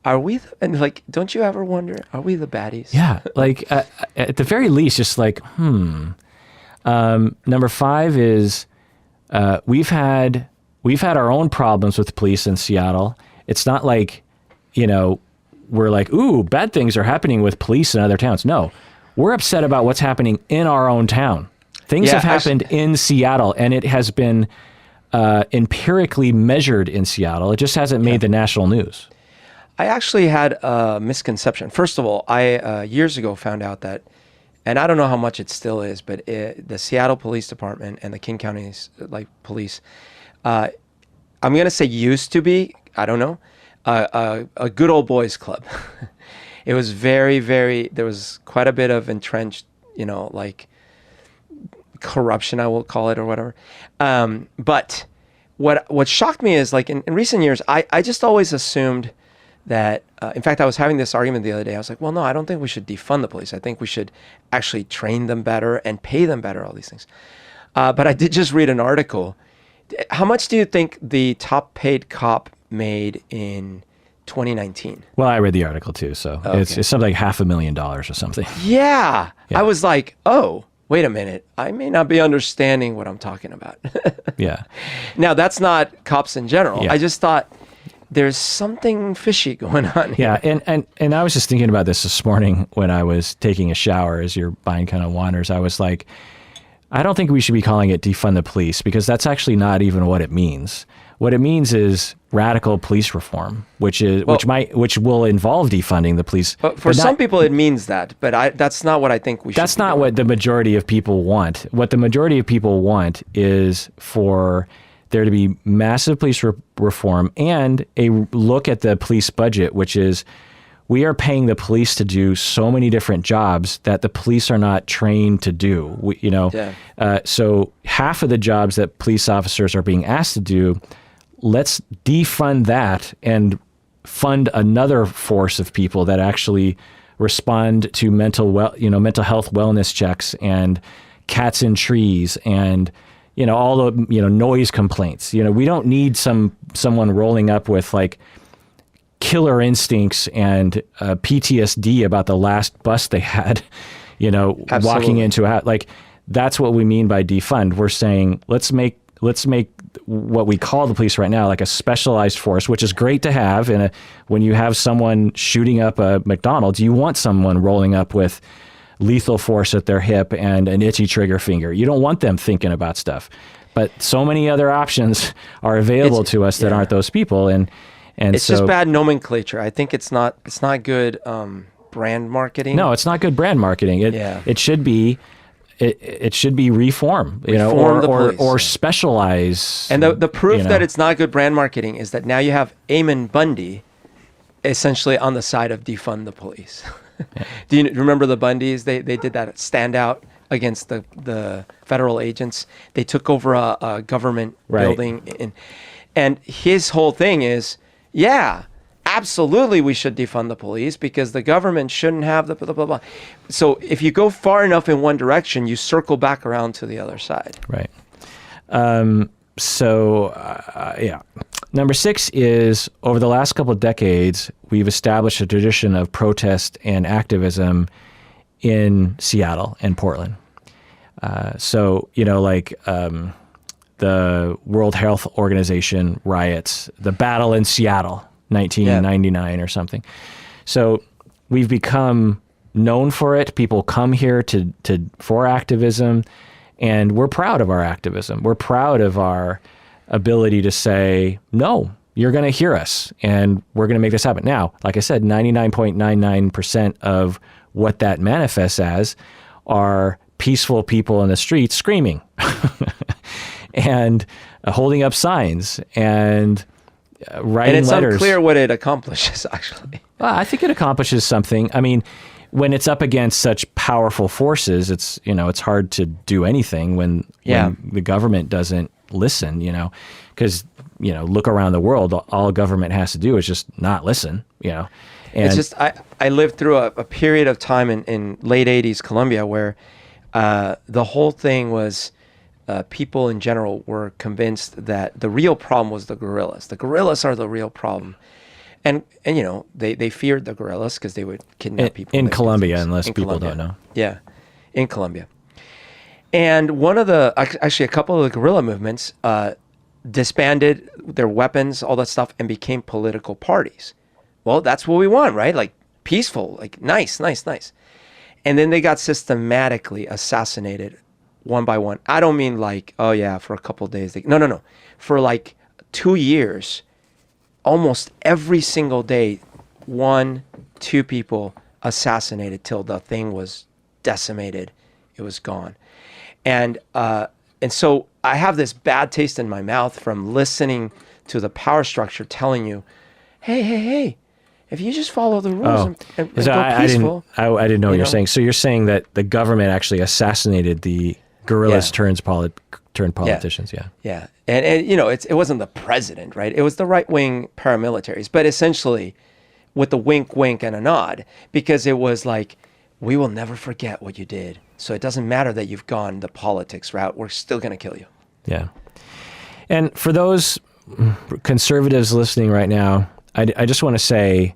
don't you ever wonder, are we the baddies? Yeah, like, at the very least, just like, Number 5 is we've had our own problems with the police in Seattle. It's not like, we're like, ooh, bad things are happening with police in other towns. No, we're upset about what's happening in our own town. Things have happened in Seattle, and it has been empirically measured in Seattle. It just hasn't made the national news. I actually had a misconception. First of all, I years ago found out that, and I don't know how much it still is, but the Seattle Police Department and the King County's police, I'm going to say used to be, I don't know, a good old boys club. It was very, very, there was quite a bit of entrenched, corruption, I will call it, or whatever. But what shocked me is, like, in recent years, I just always assumed that, in fact, I was having this argument the other day. I was like, well, no, I don't think we should defund the police. I think we should actually train them better and pay them better, all these things. But I did just read an article. How much do you think the top paid cop made in 2019? Well, I read the article too, so it's something like $500,000 or something. Yeah. I was like, oh, wait a minute. I may not be understanding what I'm talking about. Yeah. Now, that's not cops in general. I just thought there's something fishy going on here. Yeah, and I was just thinking about this morning when I was taking a shower as your mind kind of wanders. I was like, I don't think we should be calling it defund the police, because that's actually not even what it means. What it means is radical police reform, which will involve defunding the police. For some people, it means that, but that's not what I think we should. That's not what the majority of people want. What the majority of people want is for there to be massive police reform and a look at the police budget, which is, we are paying the police to do so many different jobs that the police are not trained to do. So half of the jobs that police officers are being asked to do, let's defund that and fund another force of people that actually respond to mental health wellness checks and cats in trees and all the noise complaints. We don't need someone rolling up with like killer instincts and PTSD about the last bus they had, walking into a, like, that's what we mean by defund. We're saying let's make what we call the police right now like a specialized force, which is great to have. And when you have someone shooting up a McDonald's, you want someone rolling up with lethal force at their hip and an itchy trigger finger. You don't want them thinking about stuff. But so many other options are available to us that aren't those people, and it's just bad nomenclature. I think it's not good brand marketing. No, it's not good brand marketing. It should be reform, or specialize. And the proof that it's not good brand marketing is that now you have Eamon Bundy essentially on the side of defund the police. Yeah. Do you remember the Bundys? They did that standout against the federal agents. They took over a government building, and his whole thing is, absolutely we should defund the police because the government shouldn't have the blah, blah, blah. So if you go far enough in one direction, you circle back around to the other side. Right. Yeah. Number 6 is, over the last couple of decades, we've established a tradition of protest and activism in Seattle and Portland. The World Health Organization riots, the battle in Seattle, 1999 or something. So we've become known for it. People come here for activism, and we're proud of our activism. We're proud of our ability to say, no, you're going to hear us, and we're going to make this happen. Now, like I said, 99.99% of what that manifests as are peaceful people in the streets screaming and holding up signs and writing letters. And it's unclear what it accomplishes, actually. Well, I think it accomplishes something. I mean, when it's up against such powerful forces, it's hard to do anything when the government doesn't listen, because, look around the world, all government has to do is just not listen, And it's just, I lived through a period of time in late 80s Colombia where the whole thing was people in general were convinced that the real problem was the guerrillas. The guerrillas are the real problem. And they feared the guerrillas because they would kidnap people. In Colombia, unless people don't know. Yeah, in Colombia. And actually a couple of the guerrilla movements disbanded their weapons, all that stuff, and became political parties. Well, that's what we want, right? Like peaceful, like nice. And then they got systematically assassinated one by one. I don't mean like, oh yeah, for a couple of days. No. For like 2 years, almost every single day, 1-2 people assassinated till the thing was decimated. It was gone. And so I have this bad taste in my mouth from listening to the power structure telling you, hey, if you just follow the rules and go peaceful. I didn't know what you're saying. So you're saying that the government actually assassinated the guerrillas turned politicians. Yeah. And it wasn't the president, right? It was the right-wing paramilitaries, but essentially with the wink and a nod, because it was like, we will never forget what you did. So it doesn't matter that you've gone the politics route. We're still going to kill you. Yeah. And for those conservatives listening right now, I just want to say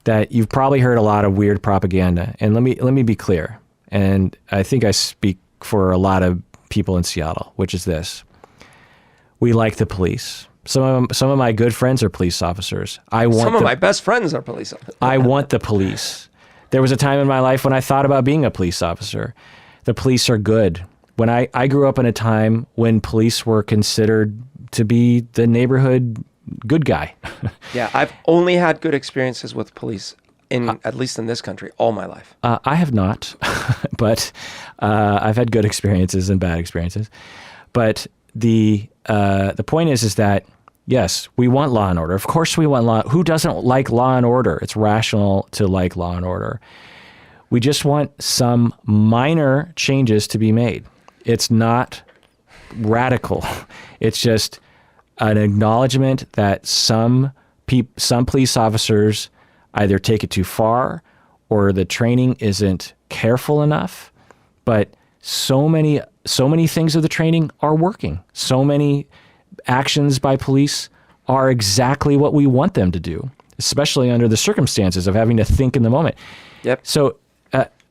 that you've probably heard a lot of weird propaganda. And let me be clear. And I think I speak for a lot of people in Seattle, which is this. We like the police. Some of my good friends are police officers. Some of my best friends are police officers. I want the police. There was a time in my life when I thought about being a police officer. The police are good. When I grew up in a time when police were considered to be the neighborhood good guy. Yeah, I've only had good experiences with police, at least in this country, all my life. I have not, but I've had good experiences and bad experiences. But the point is that, yes, we want law and order. Of course we want law. Who doesn't like law and order? It's rational to like law and order. We just want some minor changes to be made. It's not radical. It's just an acknowledgement that some police officers either take it too far or the training isn't careful enough. But so many things of the training are working. So many actions by police are exactly what we want them to do, especially under the circumstances of having to think in the moment. Yep. So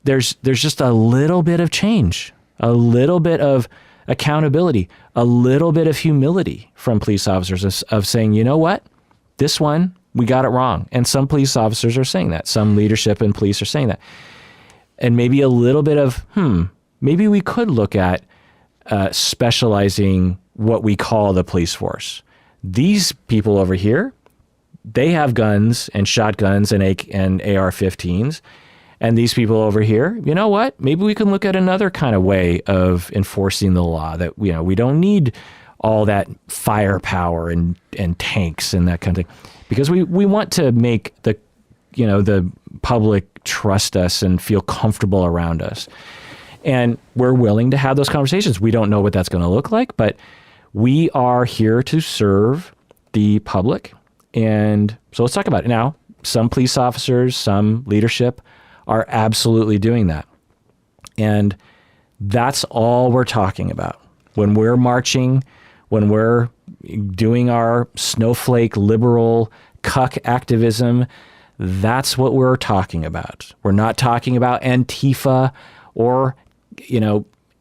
there's just a little bit of change, a little bit of accountability, a little bit of humility from police officers of saying, you know what, this one, we got it wrong. And some police officers are saying that. Some leadership in police are saying that. And maybe a little bit of, maybe we could look at specializing what we call the police force. These people over here, they have guns and shotguns and AR-15s. And these people over here, you know what? Maybe we can look at another kind of way of enforcing the law that, we don't need all that firepower and tanks and that kind of thing. Because we want to make the public trust us and feel comfortable around us. And we're willing to have those conversations. We don't know what that's going to look like, but we are here to serve the public. And so let's talk about it. Now, some police officers, some leadership are absolutely doing that. And that's all we're talking about. When we're marching, when we're doing our snowflake liberal cuck activism, that's what we're talking about. We're not talking about Antifa or,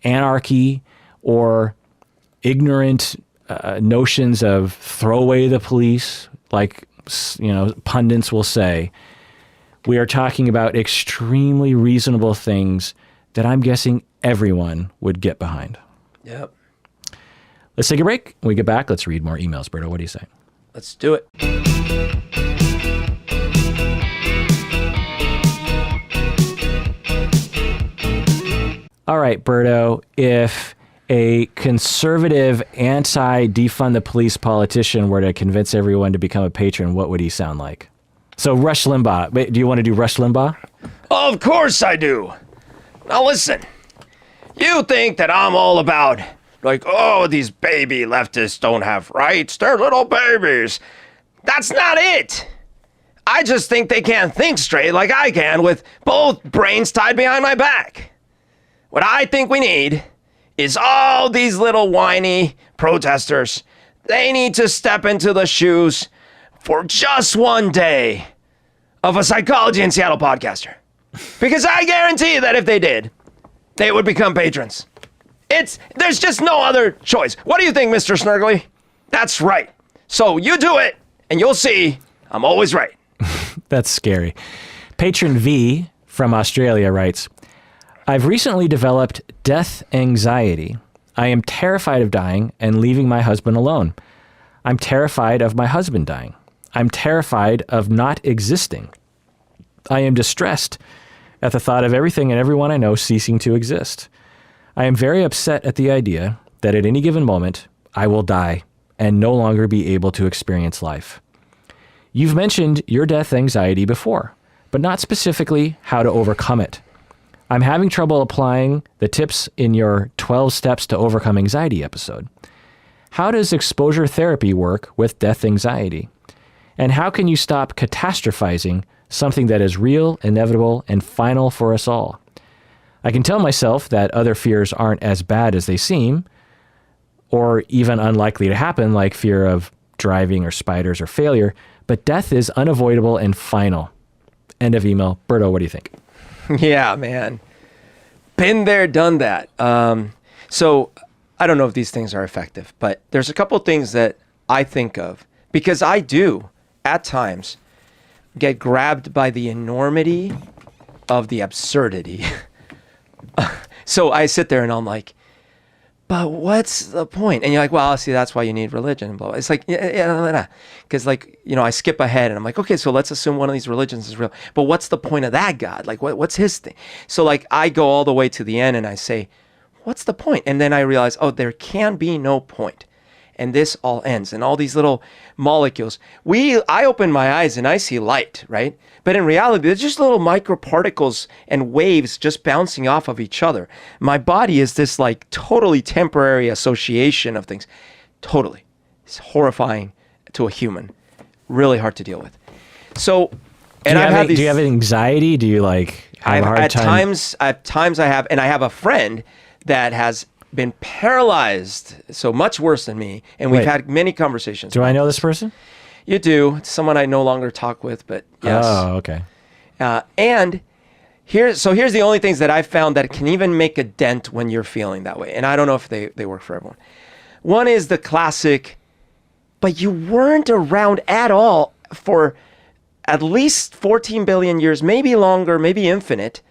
anarchy or ignorant notions of throw away the police, like, pundits will say. We are talking about extremely reasonable things that I'm guessing everyone would get behind. Yep. Let's take a break. When we get back, let's read more emails. Berto, what do you say? Let's do it. All right, Berto, if a conservative anti-defund the police politician were to convince everyone to become a patron, what would he sound like? So Rush Limbaugh. Wait, do you want to do Rush Limbaugh? Of course I do. Now listen, you think that I'm all about, these baby leftists don't have rights. They're little babies. That's not it. I just think they can't think straight like I can with both brains tied behind my back. What I think we need is all these little whiny protesters. They need to step into the shoes for just one day of a Psychology in Seattle podcaster. Because I guarantee that if they did, they would become patrons. There's just no other choice. What do you think, Mr. Snurgley? That's right. So you do it, and you'll see I'm always right. That's scary. Patron V from Australia writes, I've recently developed death anxiety. I am terrified of dying and leaving my husband alone. I'm terrified of my husband dying. I'm terrified of not existing. I am distressed at the thought of everything and everyone I know ceasing to exist. I am very upset at the idea that at any given moment, I will die and no longer be able to experience life. You've mentioned your death anxiety before, but not specifically how to overcome it. I'm having trouble applying the tips in your 12 Steps to Overcome Anxiety episode. How does exposure therapy work with death anxiety? And how can you stop catastrophizing something that is real, inevitable, and final for us all? I can tell myself that other fears aren't as bad as they seem, or even unlikely to happen, like fear of driving or spiders or failure, but death is unavoidable and final. End of email. Berto, what do you think? Yeah, man. Been there, done that. So I don't know if these things are effective, but there's a couple things that I think of because I do at times get grabbed by the enormity of the absurdity. So I sit there and I'm like, but what's the point? And you're like, well, see, that's why you need religion. Blah. It's like, yeah. Because I skip ahead and I'm like, okay, so let's assume one of these religions is real. But what's the point of that God? Like, what's his thing? So I go all the way to the end and I say, what's the point? And then I realize, there can be no point. And this all ends. And all these little molecules. I open my eyes and I see light, right? But in reality, they're just little microparticles and waves just bouncing off of each other. My body is this totally temporary association of things. Totally. It's horrifying to a human. Really hard to deal with. So, and do you have anxiety? Do you have a hard time? At times I have, and I have a friend that has been paralyzed, so much worse than me, and we've had many conversations. Do I know this person? You do. It's someone I no longer talk with, but yes. Oh, okay. And here's the only things that I've found that can even make a dent when you're feeling that way. And I don't know if they work for everyone. One is the classic, but you weren't around at all for at least 14 billion years, maybe longer, maybe infinite,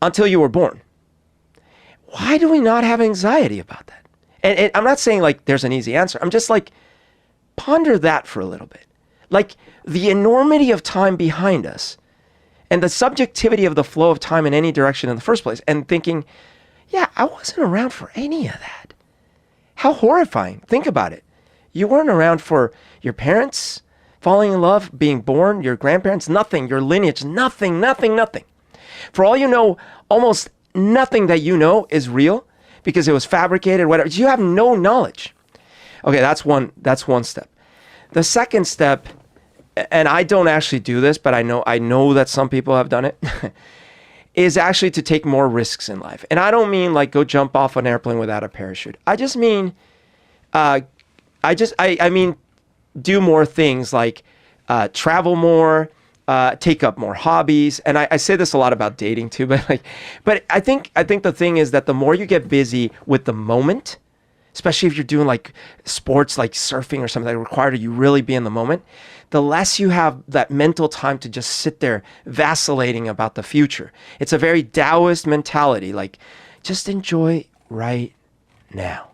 until you were born. Why do we not have anxiety about that? And I'm not saying there's an easy answer. I'm just ponder that for a little bit. The enormity of time behind us and the subjectivity of the flow of time in any direction in the first place, and thinking, yeah, I wasn't around for any of that. How horrifying. Think about it. You weren't around for your parents falling in love, being born, your grandparents, nothing, your lineage, nothing. For all you know, almost nothing that you know is real because it was fabricated, whatever. You have no knowledge. Okay, that's one step. The second step, and I don't actually do this, but I know that some people have done it, is actually to take more risks in life. And I don't mean go jump off an airplane without a parachute. I just mean I mean, do more things like travel more, take up more hobbies. And I say this a lot about dating too, but I think the thing is that the more you get busy with the moment, especially if you're doing like sports like surfing or something that require you really be in the moment, the less you have that mental time to just sit there vacillating about the future. It's a very Taoist mentality, like just enjoy right now.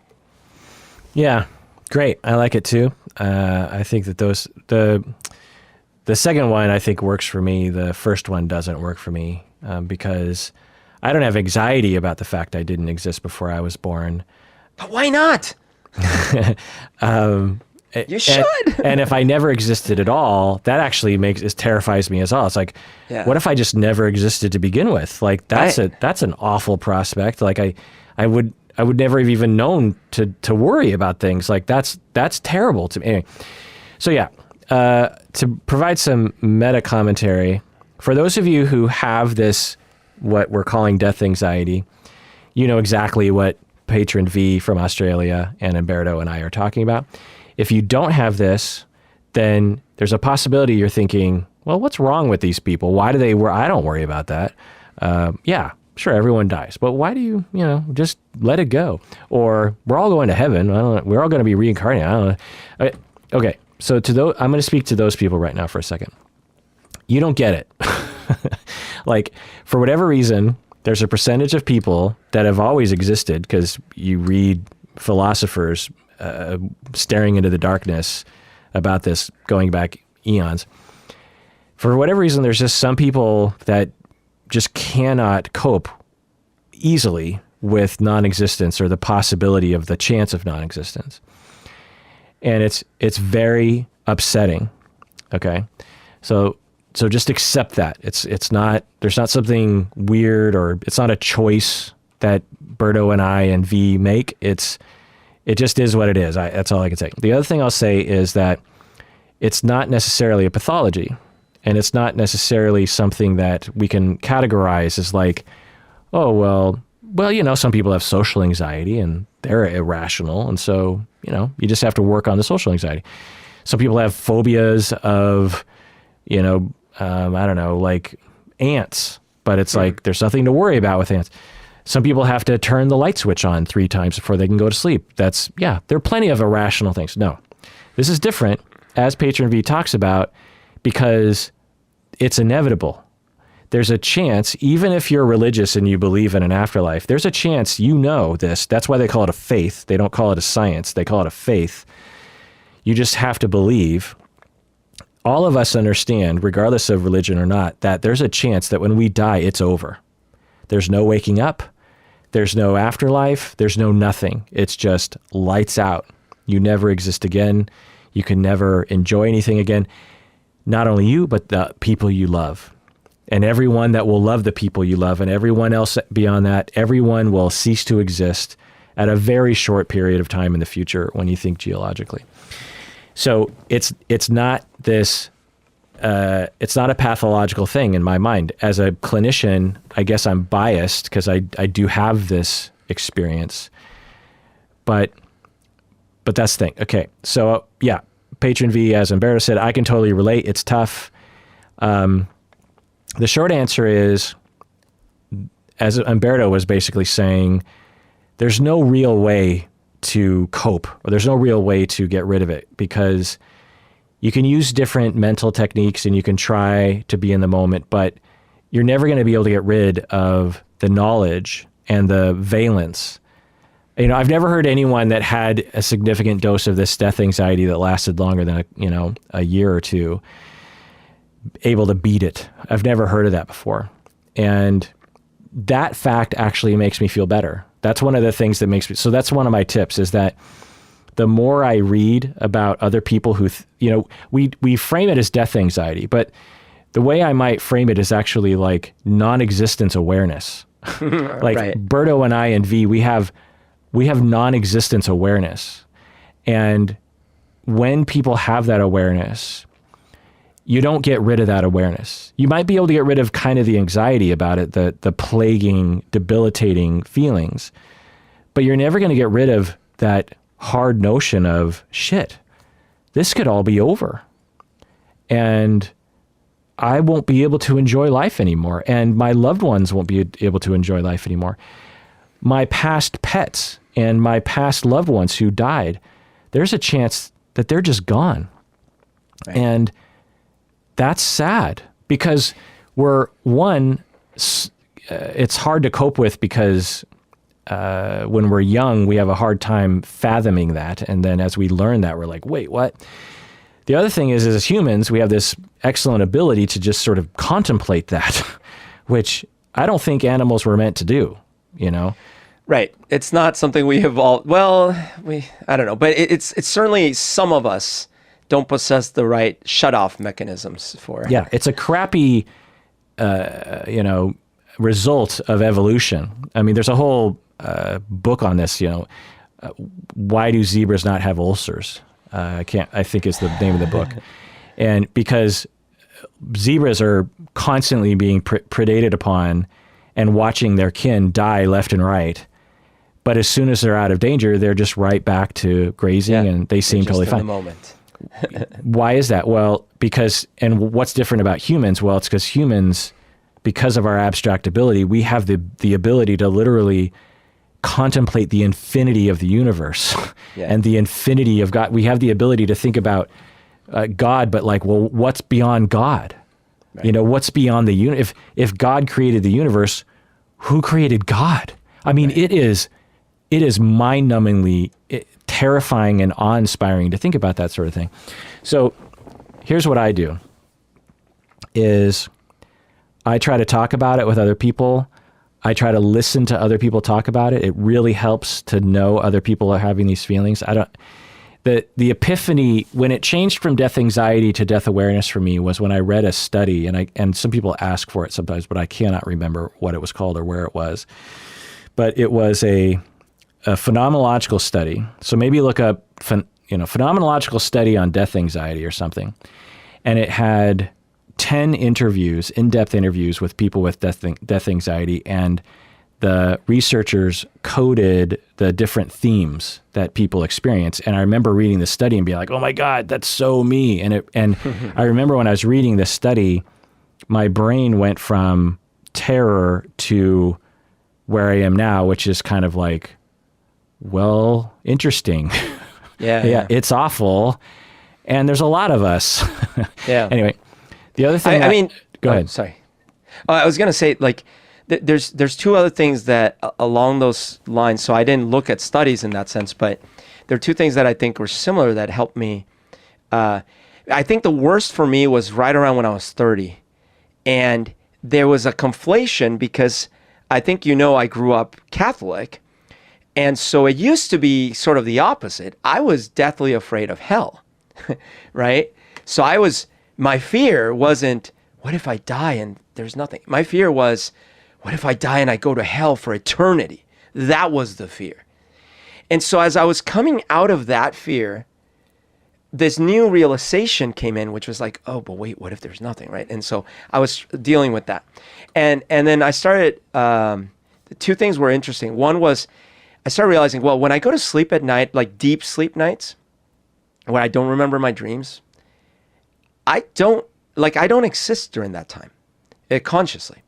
Yeah, great. I like it too. I think that the second one I think works for me. The first one doesn't work for me because I don't have anxiety about the fact I didn't exist before I was born. But why not? You should. And if I never existed at all, that actually terrifies me as well. It's like, what if I just never existed to begin with? Like that's an awful prospect. Like I would never have even known to worry about things. Like that's terrible to me. Anyway, so yeah, to provide some meta commentary for those of you who have this, what we're calling death anxiety, you know exactly what Patron V from Australia and Umberto and I are talking about. If you don't have this, then there's a possibility you're thinking, well, what's wrong with these people? Why do they I don't worry about that. Yeah, sure, everyone dies, but why do you just let it go? Or we're all going to heaven. We're all going to be reincarnated. I don't know. Okay, so I'm going to speak to those people right now for a second. You don't get it. Like, for whatever reason, there's a percentage of people that have always existed because you read philosophers staring into the darkness about this going back eons. For whatever reason, there's just some people that just cannot cope easily with non-existence or the possibility of the chance of non-existence. And it's very upsetting. Okay. So just accept that. There's not something weird, or it's not a choice that Berto and I and V make. It just is what it is. That's all I can say. The other thing I'll say is that it's not necessarily a pathology, and it's not necessarily something that we can categorize as like, oh, well, some people have social anxiety and they're irrational. And so, you just have to work on the social anxiety. Some people have phobias of, I don't know, like ants, but it's like, there's nothing to worry about with ants. Some people have to turn the light switch on 3 times before they can go to sleep. there are plenty of irrational things. No, this is different, as Patron V talks about, because it's inevitable. There's a chance, even if you're religious and you believe in an afterlife, there's a chance this. That's why they call it a faith. They don't call it a science. They call it a faith. You just have to believe. All of us understand, regardless of religion or not, that there's a chance that when we die, it's over. There's no waking up. There's no afterlife. There's no nothing. It's just lights out. You never exist again. You can never enjoy anything again. Not only you, but the people you love. And everyone that will love the people you love, and everyone else beyond that, everyone will cease to exist at a very short period of time in the future when you think geologically. So it's not this, it's not a pathological thing in my mind. As a clinician, I guess I'm biased because I do have this experience, but that's the thing. Okay. So yeah, Patron V, as Umberto said, I can totally relate. It's tough. The short answer is, as Umberto was basically saying, there's no real way to cope, or there's no real way to get rid of it, because you can use different mental techniques and you can try to be in the moment, but you're never going to be able to get rid of the knowledge and the valence. I've never heard anyone that had a significant dose of this death anxiety that lasted longer than a year or two able to beat it. I've never heard of that before. And that fact actually makes me feel better. That's one of the things that makes me, so that's one of my tips, is that the more I read about other people who, we frame it as death anxiety, but the way I might frame it is actually like non-existence awareness. Like right. Berto and I and V, we have non-existence awareness. And when people have that awareness, you don't get rid of that awareness. You might be able to get rid of kind of the anxiety about it, the plaguing, debilitating feelings, but you're never going to get rid of that hard notion of, shit, this could all be over. And I won't be able to enjoy life anymore. And my loved ones won't be able to enjoy life anymore. My past pets and my past loved ones who died, there's a chance that they're just gone. Right. And that's sad because it's hard to cope with because when we're young, we have a hard time fathoming that. And then as we learn that, we're like, wait, what? The other thing is, as humans, we have this excellent ability to just sort of contemplate that, which I don't think animals were meant to do, you know? Right. It's not something we have all, I don't know, but it's certainly some of us don't possess the right shut-off mechanisms for it. Yeah, it's a crappy, result of evolution. I mean, there's a whole book on this, why do zebras not have ulcers? I think is the name of the book. And because zebras are constantly being predated upon and watching their kin die left and right. But as soon as they're out of danger, they're just right back to grazing and they seem totally fine. In the moment. Why is that? Well, and what's different about humans? Well, it's because humans, because of our abstract ability, we have the ability to literally contemplate the infinity of the universe and the infinity of God. We have the ability to think about God, but what's beyond God? Right. What's beyond the universe? If God created the universe, who created God? I mean, it is mind-numbingly terrifying and awe-inspiring to think about that sort of thing. So here's what I do is I try to talk about it with other people. I try to listen to other people talk about it. It really helps to know other people are having these feelings. The epiphany, when it changed from death anxiety to death awareness for me, was when I read a study, and some people ask for it sometimes, but I cannot remember what it was called or where it was. But it was a phenomenological study. So maybe look up, phenomenological study on death anxiety or something. And it had 10 interviews, in-depth interviews with people with death anxiety, and the researchers coded the different themes that people experience. And I remember reading the study and being like, oh my God, that's so me. And I remember when I was reading this study, my brain went from terror to where I am now, which is kind of like, well, interesting. Yeah, it's awful. And there's a lot of us. Yeah. Anyway, the other thing, go ahead. Sorry. I was going to say, there's two other things that along those lines. So I didn't look at studies in that sense, but there are two things that I think were similar that helped me. I think the worst for me was right around when I was 30. And there was a conflation because I think, I grew up Catholic. And so it used to be sort of the opposite. I was deathly afraid of hell, right? So my fear wasn't, what if I die and there's nothing? My fear was, what if I die and I go to hell for eternity? That was the fear. And so as I was coming out of that fear, this new realization came in, which was like, oh, but wait, what if there's nothing, right? And so I was dealing with that. And then I started, two things were interesting. One was, I started realizing, well, when I go to sleep at night, like deep sleep nights, when I don't remember my dreams, I don't exist during that time, consciously.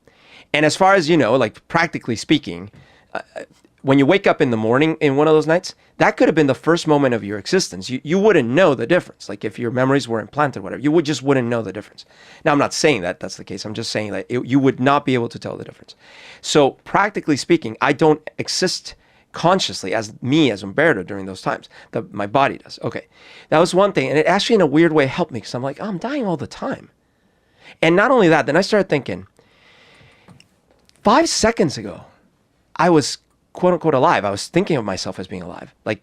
And as far as, practically speaking, when you wake up in the morning in one of those nights, that could have been the first moment of your existence. You wouldn't know the difference. Like if your memories were implanted, whatever, you just wouldn't know the difference. Now, I'm not saying that that's the case. I'm just saying that you would not be able to tell the difference. So practically speaking, I don't exist consciously as me, as Humberto during those times. My body does. Okay. That was one thing. And it actually in a weird way helped me because I'm like, oh, I'm dying all the time. And not only that, then I started thinking, 5 seconds ago, I was quote unquote alive. I was thinking of myself as being alive. Like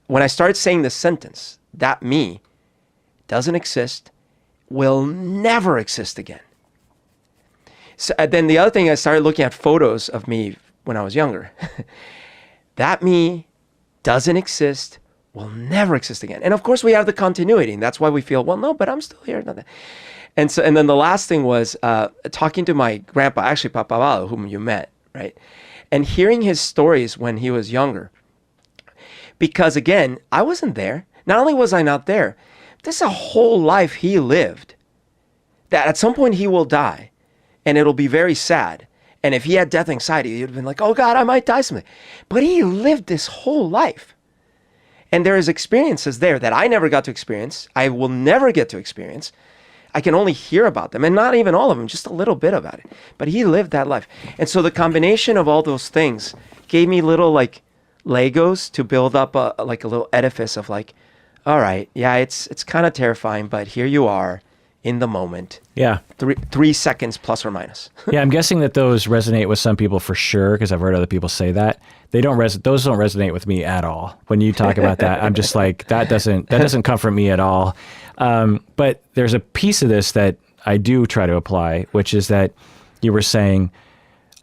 when I started saying this sentence, that me doesn't exist, will never exist again. So then the other thing, I started looking at photos of me when I was younger. That me doesn't exist, will never exist again. And of course we have the continuity, and that's why we feel, well, no, but I'm still here. And then the last thing was talking to my grandpa, actually Papavalo, whom you met, right? And hearing his stories when he was younger. Because again, I wasn't there. Not only was I not there, this is a whole life he lived. That at some point he will die, and it'll be very sad. And if he had death anxiety, he'd have been like, oh God, I might die someday. But he lived this whole life. And there is experiences there that I never got to experience. I will never get to experience. I can only hear about them, and not even all of them, just a little bit about it. But he lived that life. And so the combination of all those things gave me little like Legos to build up a little edifice of like, all right, yeah, it's kind of terrifying, but here you are in the moment. Yeah. 3 seconds plus or minus. Yeah, I'm guessing that those resonate with some people for sure, because I've heard other people say that. Those don't resonate with me at all. When you talk about that, I'm just like, that doesn't comfort me at all. But there's a piece of this that I do try to apply, which is that you were saying,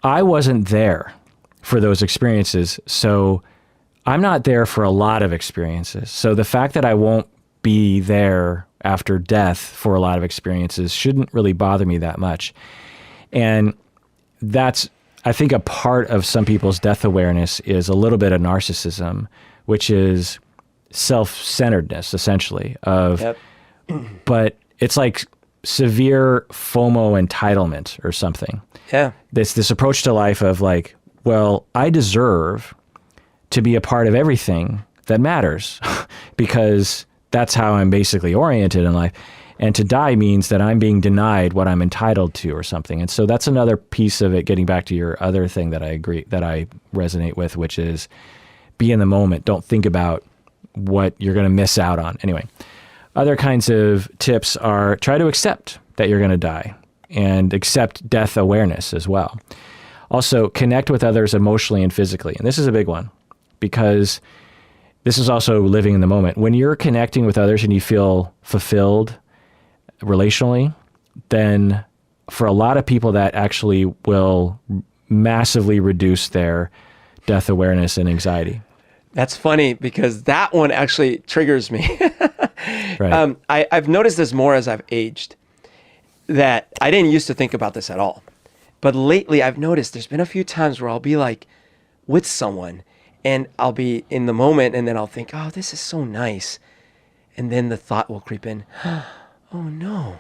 I wasn't there for those experiences, so I'm not there for a lot of experiences. So the fact that I won't be there after death for a lot of experiences shouldn't really bother me that much. And that's, I think, a part of some people's death awareness is a little bit of narcissism, which is self-centeredness, essentially, of, Yep. but it's like severe FOMO entitlement or something. Yeah. This approach to life of like, well, I deserve to be a part of everything that matters because that's how I'm basically oriented in life. And to die means that I'm being denied what I'm entitled to or something. And so that's another piece of it, getting back to your other thing that I resonate with, which is be in the moment. Don't think about what you're going to miss out on. Anyway, other kinds of tips are try to accept that you're going to die and accept death awareness as well. Also, connect with others emotionally and physically. And this is a big one because this is also living in the moment. When you're connecting with others and you feel fulfilled relationally, then for a lot of people that actually will massively reduce their death awareness and anxiety. That's funny because that one actually triggers me. Right. I've noticed this more as I've aged, that I didn't used to think about this at all. But lately I've noticed there's been a few times where I'll be like with someone and I'll be in the moment and then I'll think, oh, this is so nice. And then the thought will creep in, oh no,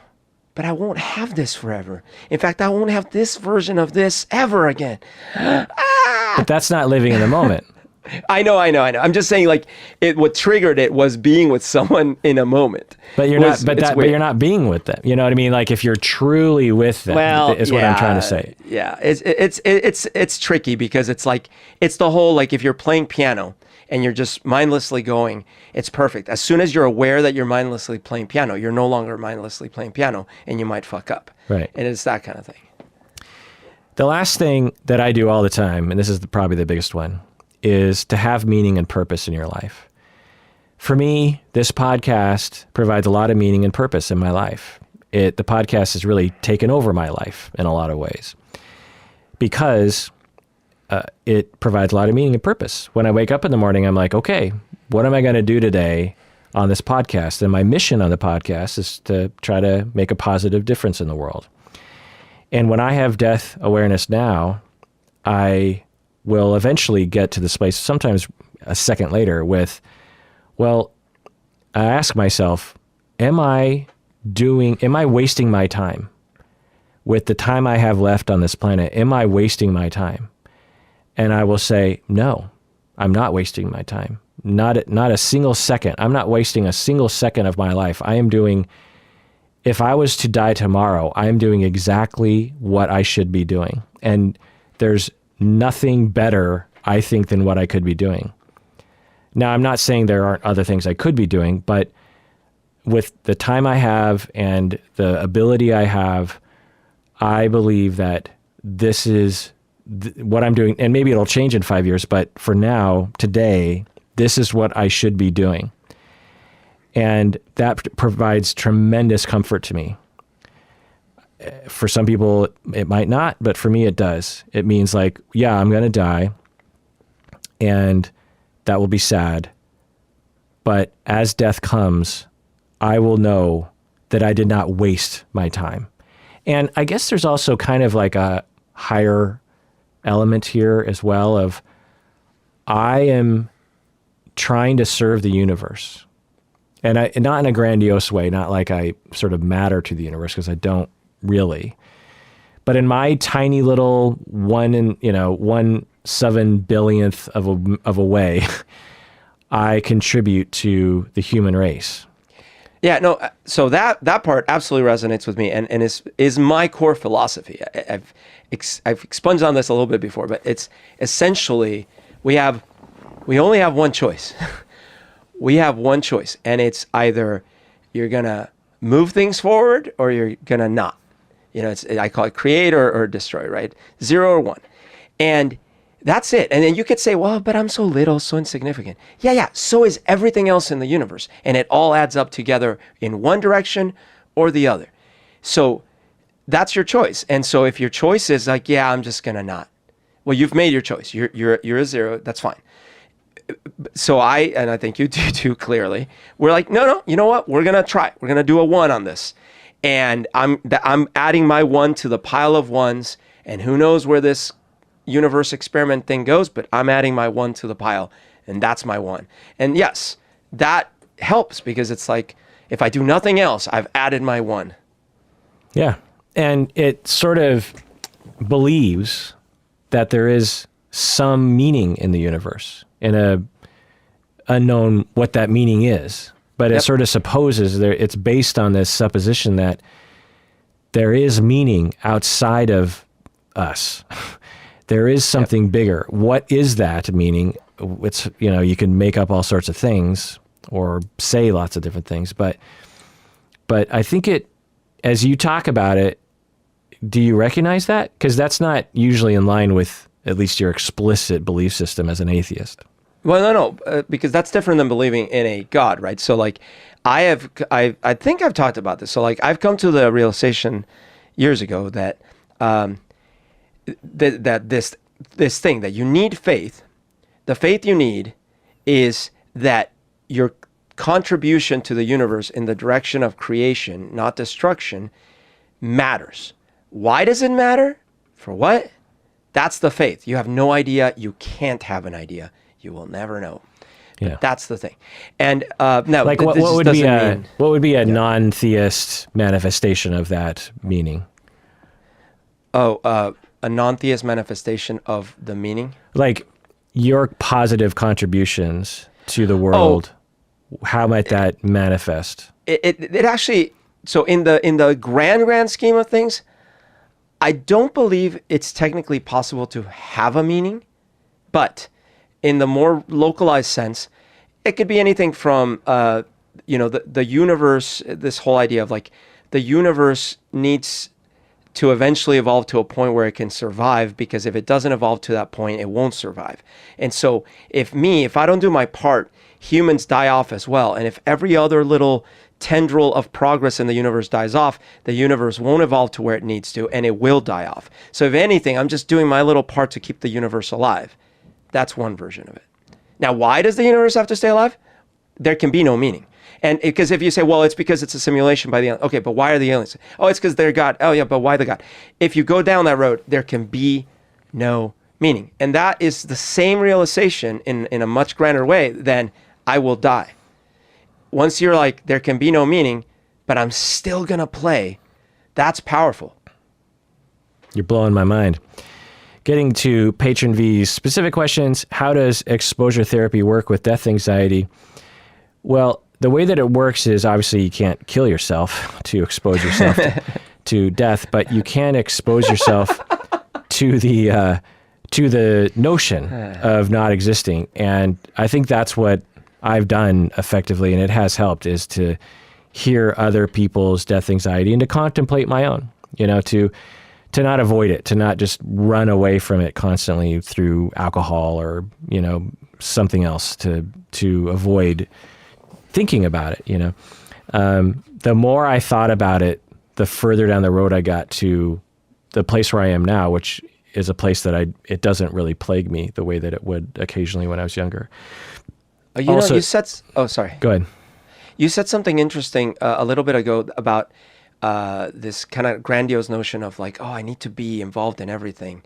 but I won't have this forever. In fact, I won't have this version of this ever again. But that's not living in the moment. I know. I'm just saying, like, what triggered it was being with someone in a moment. But you're not being with them. You know what I mean? Like, if you're truly with them, is what I'm trying to say. Yeah, it's tricky because it's like, it's the whole, like, if you're playing piano and you're just mindlessly going, it's perfect. As soon as you're aware that you're mindlessly playing piano, you're no longer mindlessly playing piano and you might fuck up. Right. And it's that kind of thing. The last thing that I do all the time, and this is probably the biggest one, is to have meaning and purpose in your life. For me, this podcast provides a lot of meaning and purpose in my life. The podcast has really taken over my life in a lot of ways because it provides a lot of meaning and purpose. When I wake up in the morning, I'm like, okay, what am I going to do today on this podcast? And my mission on the podcast is to try to make a positive difference in the world. And when I have death awareness now, I will eventually get to this place, sometimes a second later, with, well, I ask myself, am I wasting my time? With the time I have left on this planet, am I wasting my time? And I will say, no, I'm not wasting my time. Not a single second. I'm not wasting a single second of my life. If I was to die tomorrow, I am doing exactly what I should be doing. And there's nothing better, I think, than what I could be doing. Now, I'm not saying there aren't other things I could be doing, but with the time I have and the ability I have, I believe that this is what I'm doing. And maybe it'll change in 5 years, but for now, today, this is what I should be doing. And that provides tremendous comfort to me. For some people, it might not, but for me, it does. It means like, yeah, I'm going to die, and that will be sad. But as death comes, I will know that I did not waste my time. And I guess there's also kind of like a higher element here as well of, I am trying to serve the universe. And not in a grandiose way, not like I sort of matter to the universe, because I don't really. But in my tiny little 1/7 billionth of a way, I contribute to the human race. Yeah, no. So that part absolutely resonates with me, and is my core philosophy. I've expunged on this a little bit before, but it's essentially we only have one choice. We have one choice, and it's either you're gonna move things forward or you're gonna not. I call it create or destroy, right? 0 or 1, and that's it. And then you could say, well, but I'm so little, so insignificant. Yeah. So is everything else in the universe, and it all adds up together in one direction or the other. So that's your choice. And so if your choice is like, yeah, I'm just gonna not. Well, you've made your choice. You're a 0. That's fine. So I think you do too, clearly. We're like, no, you know what? We're going to try. We're going to do a 1 on this. And I'm adding my 1 to the pile of 1s, and who knows where this universe experiment thing goes, but I'm adding my 1 to the pile, and that's my 1. And yes, that helps, because it's like, if I do nothing else, I've added my 1. Yeah. And it sort of believes that there is some meaning in the universe, in a unknown what that meaning is. But it sort of supposes it's based on this supposition that there is meaning outside of us. There is something bigger. What is that meaning? It's, you can make up all sorts of things or say lots of different things, but I think as you talk about it, do you recognize that? Because that's not usually in line with at least your explicit belief system as an atheist. Well, no, because that's different than believing in a God, right? So like, I think I've talked about this. So like, I've come to the realization years ago that that this thing that you need faith. The faith you need is that your contribution to the universe in the direction of creation, not destruction, matters. Why does it matter? For what? That's the faith. You have no idea. You can't have an idea. You will never know. But Yeah, that's the thing. And now, like what would be a non-theist manifestation of that meaning? A non-theist manifestation of the meaning? Like your positive contributions to the world. How might that manifest? It actually, so in the grand scheme of things, I don't believe it's technically possible to have a meaning, but in the more localized sense, it could be anything from, the universe, this whole idea of like the universe needs to eventually evolve to a point where it can survive, because if it doesn't evolve to that point, it won't survive. And so if I don't do my part, humans die off as well. And if every other little tendril of progress in the universe dies off, the universe won't evolve to where it needs to, and it will die off. So if anything, I'm just doing my little part to keep the universe alive. That's one version of it. Now, why does the universe have to stay alive? There can be no meaning. And because if you say, well, it's because it's a simulation by the aliens. Okay, but why are the aliens? Oh, it's because they're God. Oh, yeah, but why the God? If you go down that road, there can be no meaning. And that is the same realization in a much grander way than I will die. Once you're like, there can be no meaning, but I'm still going to play, that's powerful. You're blowing my mind. Getting to Patron V's specific questions, how does exposure therapy work with death anxiety? Well, the way that it works is obviously you can't kill yourself to expose yourself to death, but you can expose yourself to the notion of not existing. And I think that's what I've done effectively, and it has helped, is to hear other people's death anxiety and to contemplate my own, to not avoid it, to not just run away from it constantly through alcohol or, something else to avoid thinking about it, The more I thought about it, the further down the road I got to the place where I am now, which is a place that it doesn't really plague me the way that it would occasionally when I was younger. You said, sorry. Go ahead. You said something interesting a little bit ago about this kind of grandiose notion of like, I need to be involved in everything.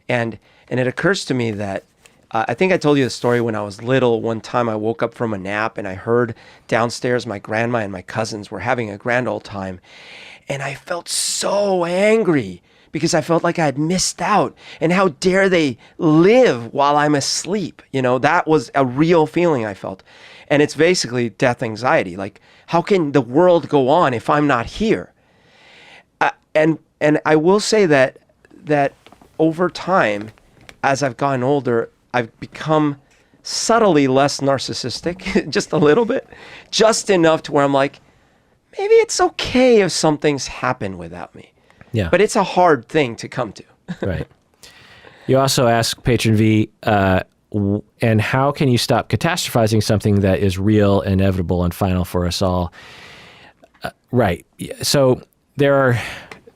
And it occurs to me that I think I told you the story when I was little. One time I woke up from a nap and I heard downstairs my grandma and my cousins were having a grand old time. And I felt so angry because I felt like I had missed out. And how dare they live while I'm asleep? You know, that was a real feeling I felt. And it's basically death anxiety. Like, how can the world go on if I'm not here? And I will say that over time, as I've gotten older, I've become subtly less narcissistic, just a little bit, just enough to where I'm like, maybe it's okay if some things happen without me. Yeah. But it's a hard thing to come to. Right. You also ask Patron V, and how can you stop catastrophizing something that is real, inevitable, and final for us all? Right. So there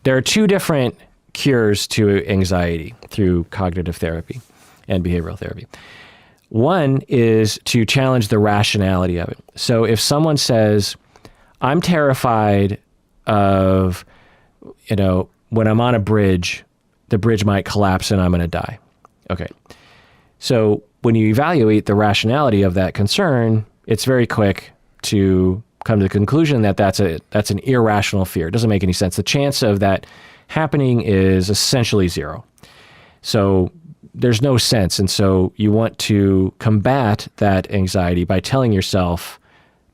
are two different cures to anxiety through cognitive therapy and behavioral therapy. One is to challenge the rationality of it. So if someone says, I'm terrified of, when I'm on a bridge, the bridge might collapse and I'm going to die. Okay. So when you evaluate the rationality of that concern, it's very quick to come to the conclusion that that's an irrational fear. It doesn't make any sense. The chance of that happening is essentially zero. So there's no sense. And so you want to combat that anxiety by telling yourself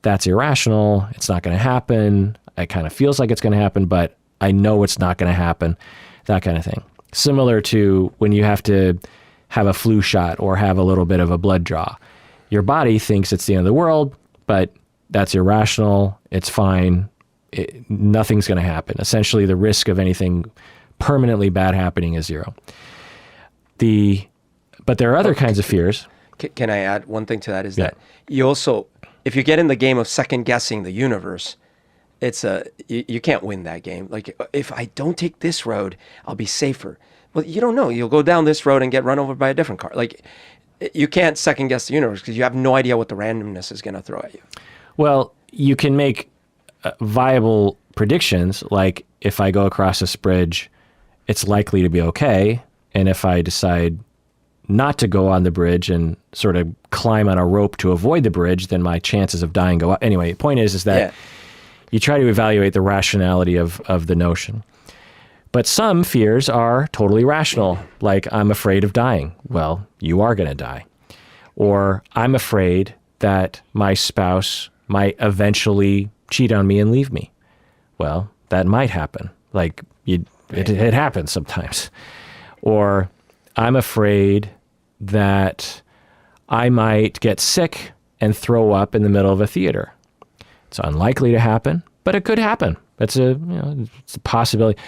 that's irrational. It's not going to happen. It kind of feels like it's going to happen, but I know it's not going to happen. That kind of thing. Similar to when you have to have a flu shot or have a little bit of a blood draw. Your body thinks it's the end of the world, but that's irrational. It's fine. Nothing's going to happen. Essentially, the risk of anything permanently bad happening is zero. But there are other kinds of fears. Can I add one thing to that? Is that you also, if you get in the game of second guessing the universe, you can't win that game. Like, if I don't take this road, I'll be safer. Well, you don't know. You'll go down this road and get run over by a different car. Like, you can't second guess the universe because you have no idea what the randomness is going to throw at you. Well, you can make viable predictions, like if I go across this bridge, it's likely to be okay. And if I decide not to go on the bridge and sort of climb on a rope to avoid the bridge, then my chances of dying go up. Anyway, the point is that you try to evaluate the rationality of the notion. But some fears are totally rational, like I'm afraid of dying. Well, you are going to die. Or I'm afraid that my spouse might eventually cheat on me and leave me. Well, that might happen. Like it happens sometimes. Or I'm afraid that I might get sick and throw up in the middle of a theater. It's unlikely to happen, but it could happen. It's a possibility.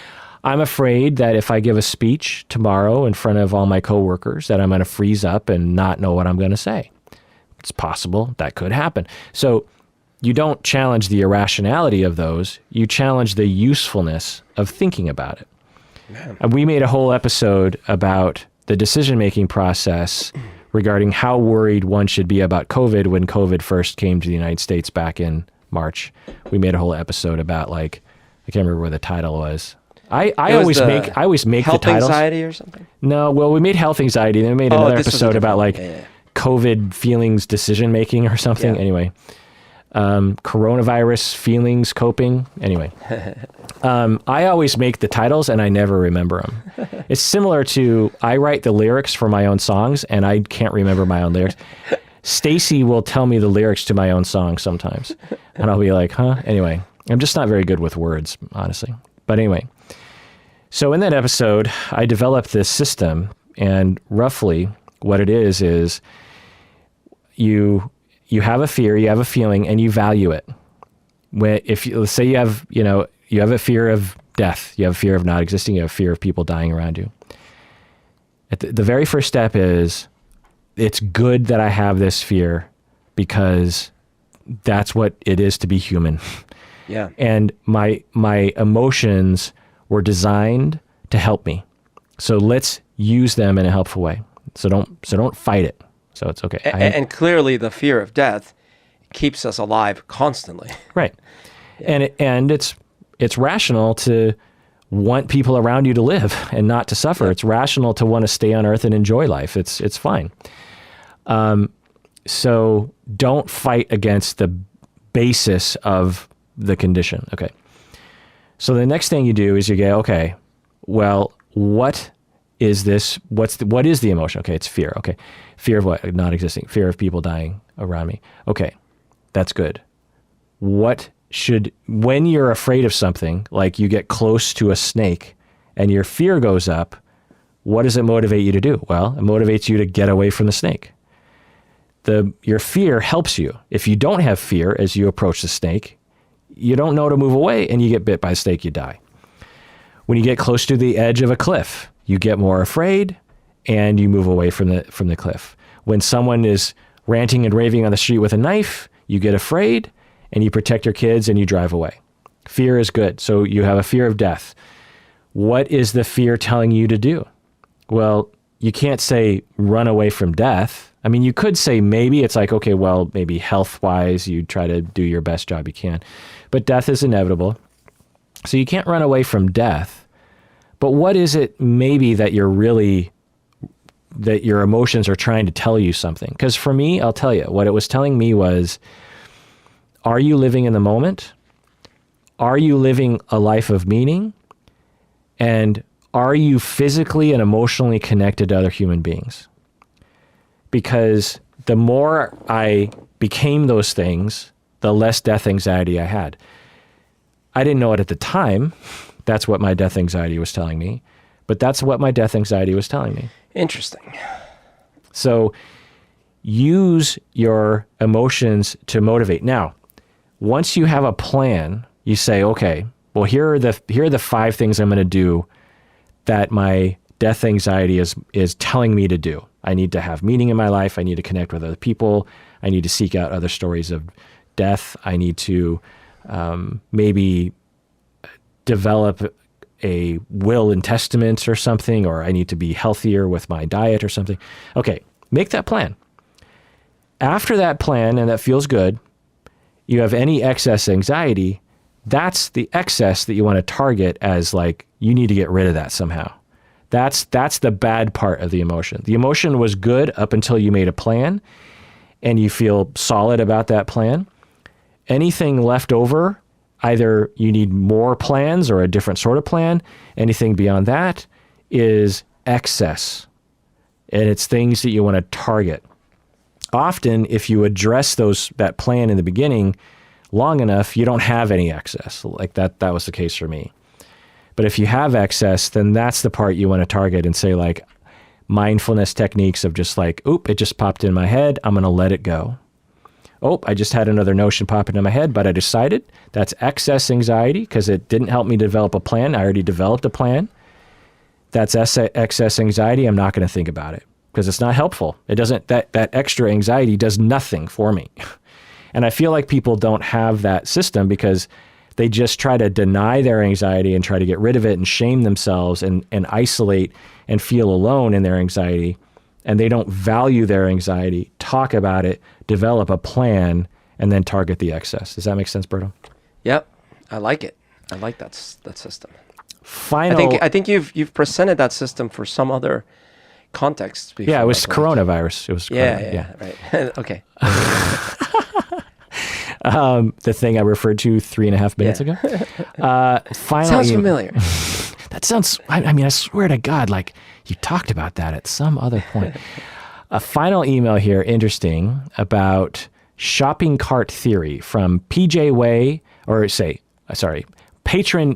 I'm afraid that if I give a speech tomorrow in front of all my coworkers, that I'm going to freeze up and not know what I'm going to say. It's possible that could happen. So you don't challenge the irrationality of those. You challenge the usefulness of thinking about it. Man. And we made a whole episode about the decision-making process regarding how worried one should be about COVID when COVID first came to the United States back in March. We made a whole episode about, like, I can't remember what the title was. I always make the titles. Health anxiety or something? No, well, we made health anxiety. Then we made another episode about COVID feelings decision making or something. Yeah. Anyway, coronavirus feelings coping. Anyway, I always make the titles and I never remember them. It's similar to I write the lyrics for my own songs and I can't remember my own lyrics. Stacy will tell me the lyrics to my own song sometimes, and I'll be like, huh? Anyway, I'm just not very good with words, honestly. But anyway, so in that episode, I developed this system, and roughly what it is you have a fear, you have a feeling, and you value it. Let's say you have a fear of death, you have a fear of not existing, you have a fear of people dying around you. The very first step is, it's good that I have this fear because that's what it is to be human. Yeah. And my emotions were designed to help me. So let's use them in a helpful way. So don't fight it. So it's okay. And clearly the fear of death keeps us alive constantly. Right. Yeah. And it's rational to want people around you to live and not to suffer. Yeah. It's rational to want to stay on earth and enjoy life. It's fine. So don't fight against the basis of the condition. Okay. So the next thing you do is you go, okay, well, what is this? What is the emotion? Okay, it's fear. Okay. Fear of what? Not existing. Fear of people dying around me. Okay. That's good. When you're afraid of something, like you get close to a snake and your fear goes up, what does it motivate you to do? Well, it motivates you to get away from the snake. Your fear helps you. If you don't have fear as you approach the snake, you don't know to move away and you get bit by a snake, you die. When you get close to the edge of a cliff, you get more afraid and you move away from the cliff. When someone is ranting and raving on the street with a knife, you get afraid and you protect your kids and you drive away. Fear is good. So you have a fear of death. What is the fear telling you to do? Well, you can't say run away from death. I mean, you could say maybe it's like, okay, well, maybe health-wise, you try to do your best job you can. But death is inevitable. So you can't run away from death. But what is it maybe that your emotions are trying to tell you something? Because for me, I'll tell you, what it was telling me was, are you living in the moment? Are you living a life of meaning? And are you physically and emotionally connected to other human beings? Because the more I became those things, the less death anxiety I had. I didn't know it at the time. That's what my death anxiety was telling me. But that's what my death anxiety was telling me. Interesting. So use your emotions to motivate. Now, once you have a plan, you say, okay, well, here are the 5 things I'm going to do that my death anxiety is telling me to do. I need to have meaning in my life. I need to connect with other people. I need to seek out other stories of death. I need to maybe develop a will and testament or something, or I need to be healthier with my diet or something. Okay, make that plan. After that plan, and that feels good, you have any excess anxiety, that's the excess that you want to target as like, you need to get rid of that somehow. That's the bad part of the emotion. The emotion was good up until you made a plan and you feel solid about that plan. Anything left over, either you need more plans or a different sort of plan. Anything beyond that is excess. And it's things that you want to target. Often, if you address that plan in the beginning long enough, you don't have any excess. Like that was the case for me. But if you have excess, then that's the part you want to target and say, like, mindfulness techniques of just like, oop, it just popped in my head. I'm going to let it go. Oh, I just had another notion pop into my head, but I decided that's excess anxiety because it didn't help me develop a plan. I already developed a plan. That's excess anxiety. I'm not going to think about it because it's not helpful. It doesn't, that extra anxiety does nothing for me. And I feel like people don't have that system because they just try to deny their anxiety and try to get rid of it and shame themselves and isolate and feel alone in their anxiety. And they don't value their anxiety, talk about it, develop a plan, and then target the excess. Does that make sense, Berto? Yep. I like it. I like that system. I think you've presented that system for some other context before. Yeah, it was coronavirus. It was right. Okay. The thing I referred to 3.5 minutes ago. Sounds familiar. That sounds, I mean, I swear to God, like you talked about that at some other point. A final email here, interesting, about shopping cart theory from Patron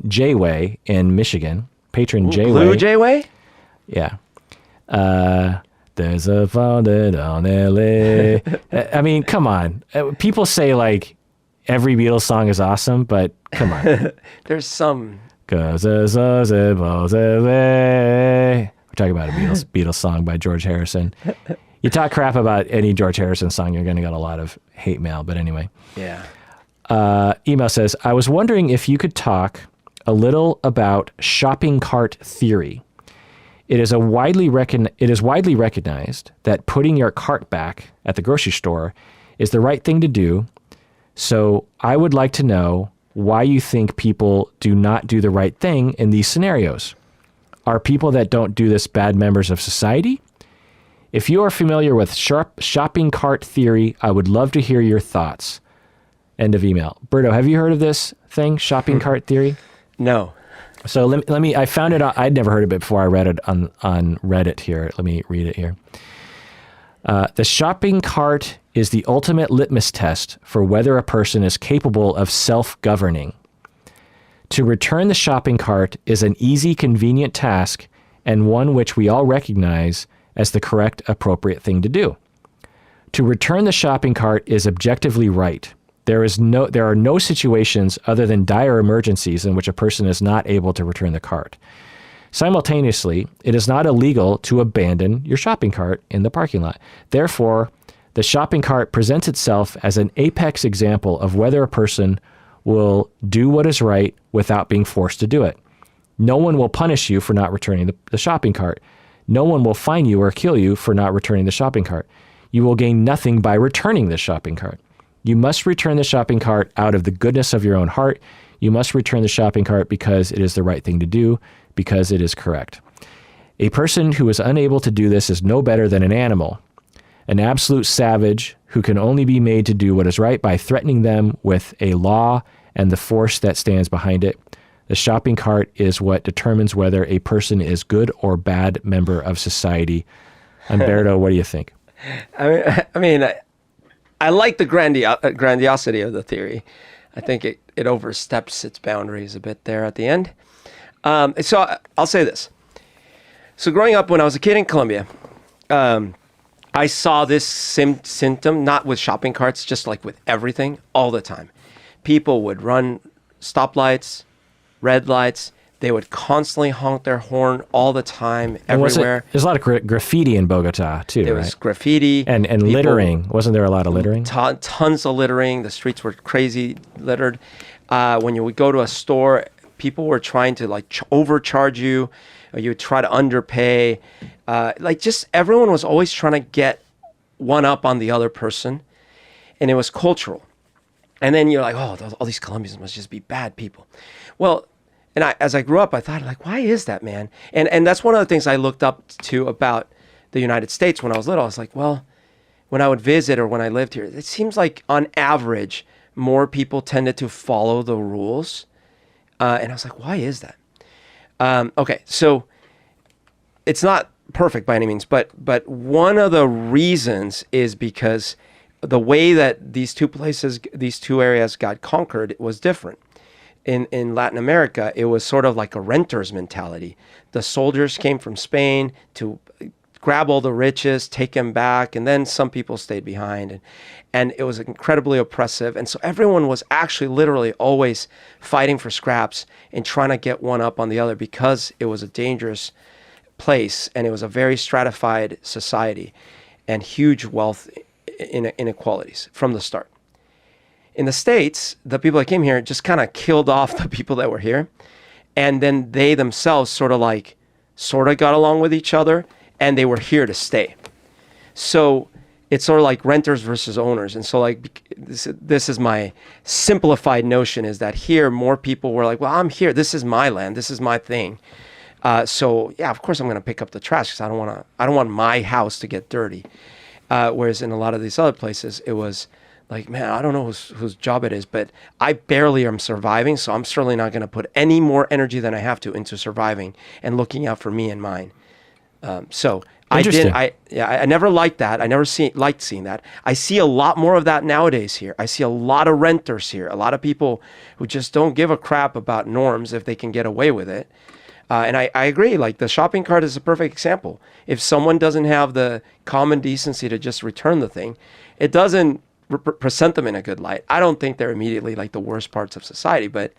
J Way in Michigan. Patron J Way. Blue J Way? Yeah. There's a fountain on LA. I mean, come on. People say like every Beatles song is awesome, but come on. There's some. We're talking about a Beatles song by George Harrison. You talk crap about any George Harrison song, you're going to get a lot of hate mail. But anyway. Yeah. Email says, I was wondering if you could talk a little about shopping cart theory. It is widely recognized that putting your cart back at the grocery store is the right thing to do. So I would like to know why you think people do not do the right thing in these scenarios. Are people that don't do this bad members of society? If you are familiar with shopping cart theory, I would love to hear your thoughts. End of email. Berto, have you heard of this thing, shopping cart theory? No. So let me, I found it, I'd never heard of it before I read it on Reddit here. Let me read it here. The shopping cart is the ultimate litmus test for whether a person is capable of self-governing. To return the shopping cart is an easy, convenient task and one which we all recognize as the correct, appropriate thing to do. To return the shopping cart is objectively right. There are no situations other than dire emergencies in which a person is not able to return the cart. Simultaneously, it is not illegal to abandon your shopping cart in the parking lot. Therefore, the shopping cart presents itself as an apex example of whether a person will do what is right without being forced to do it. No one will punish you for not returning the shopping cart. No one will fine you or kill you for not returning the shopping cart. You will gain nothing by returning the shopping cart. You must return the shopping cart out of the goodness of your own heart. You must return the shopping cart because it is the right thing to do, because it is correct. A person who is unable to do this is no better than an animal, an absolute savage who can only be made to do what is right by threatening them with a law and the force that stands behind it. The shopping cart is what determines whether a person is good or bad member of society. Umberto, what do you think? I like the grandiosity of the theory. I think it oversteps its boundaries a bit there at the end. So I'll say this. So growing up when I was a kid in Colombia, I saw this symptom, not with shopping carts, just like with everything, all the time. People would run stoplights, red lights. They would constantly honk their horn all the time, everywhere. There's a lot of graffiti in Bogota, too, There was graffiti. And littering. Wasn't there a lot of littering? Tons of littering. The streets were crazy littered. When you would go to a store, people were trying to overcharge you. Or you would try to underpay. Just everyone was always trying to get one up on the other person. And it was cultural. And then you're like, oh, all these Colombians must just be bad people. Well, and as I grew up, I thought, why is that, man? And that's one of the things I looked up to about the United States when I was little. I was like, well, when I would visit or when I lived here, it seems like on average, more people tended to follow the rules. And I was like, why is that? Okay, so it's not perfect by any means, but one of the reasons is because the way that these two areas got conquered was different. In Latin America, it was sort of like a renter's mentality. The soldiers came from Spain to grab all the riches, take them back, and then some people stayed behind. And it was incredibly oppressive. And so everyone was actually literally always fighting for scraps and trying to get one up on the other because it was a dangerous place and it was a very stratified society and huge wealth inequalities from the start. In the States, the people that came here just kind of killed off the people that were here. And then they themselves sort of got along with each other and they were here to stay. So it's sort of like renters versus owners. And so this is my simplified notion, is that here more people were like, well, I'm here. This is my land. This is my thing. So yeah, of course I'm going to pick up the trash because I don't want my house to get dirty. Whereas in a lot of these other places, it was like, man, I don't know whose job it is, but I barely am surviving. So I'm certainly not going to put any more energy than I have to into surviving and looking out for me and mine. So I never liked that. I never liked seeing that. I see a lot more of that nowadays here. I see a lot of renters here, a lot of people who just don't give a crap about norms if they can get away with it. And I agree, like the shopping cart is a perfect example. If someone doesn't have the common decency to just return the thing, it doesn't present them in a good light. I don't think they're immediately like the worst parts of society, but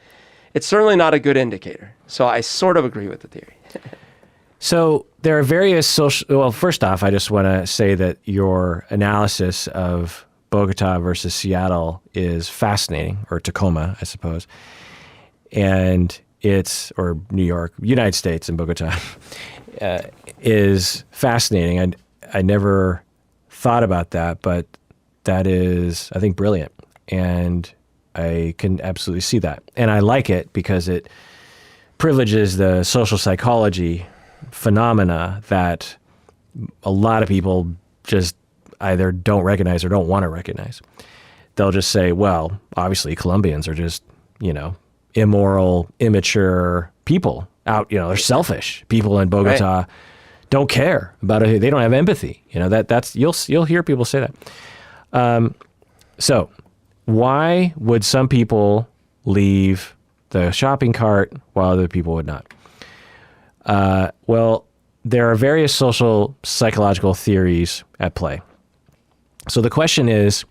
it's certainly not a good indicator. So I sort of agree with the theory. So there are various social, well, first off, I just want to say that your analysis of Bogota versus Seattle is fascinating, or Tacoma, I suppose. And or New York, United States and Bogota, is fascinating. I never thought about that, but that is, I think, brilliant. And I can absolutely see that. And I like it because it privileges the social psychology phenomena that a lot of people just either don't recognize or don't want to recognize. They'll just say, well, obviously Colombians are just, immoral, immature people out, they're selfish. People in Bogota don't care about it. They don't have empathy. That's you'll hear people say that. So why would some people leave the shopping cart while other people would not? Well, there are various social psychological theories at play. So the question is,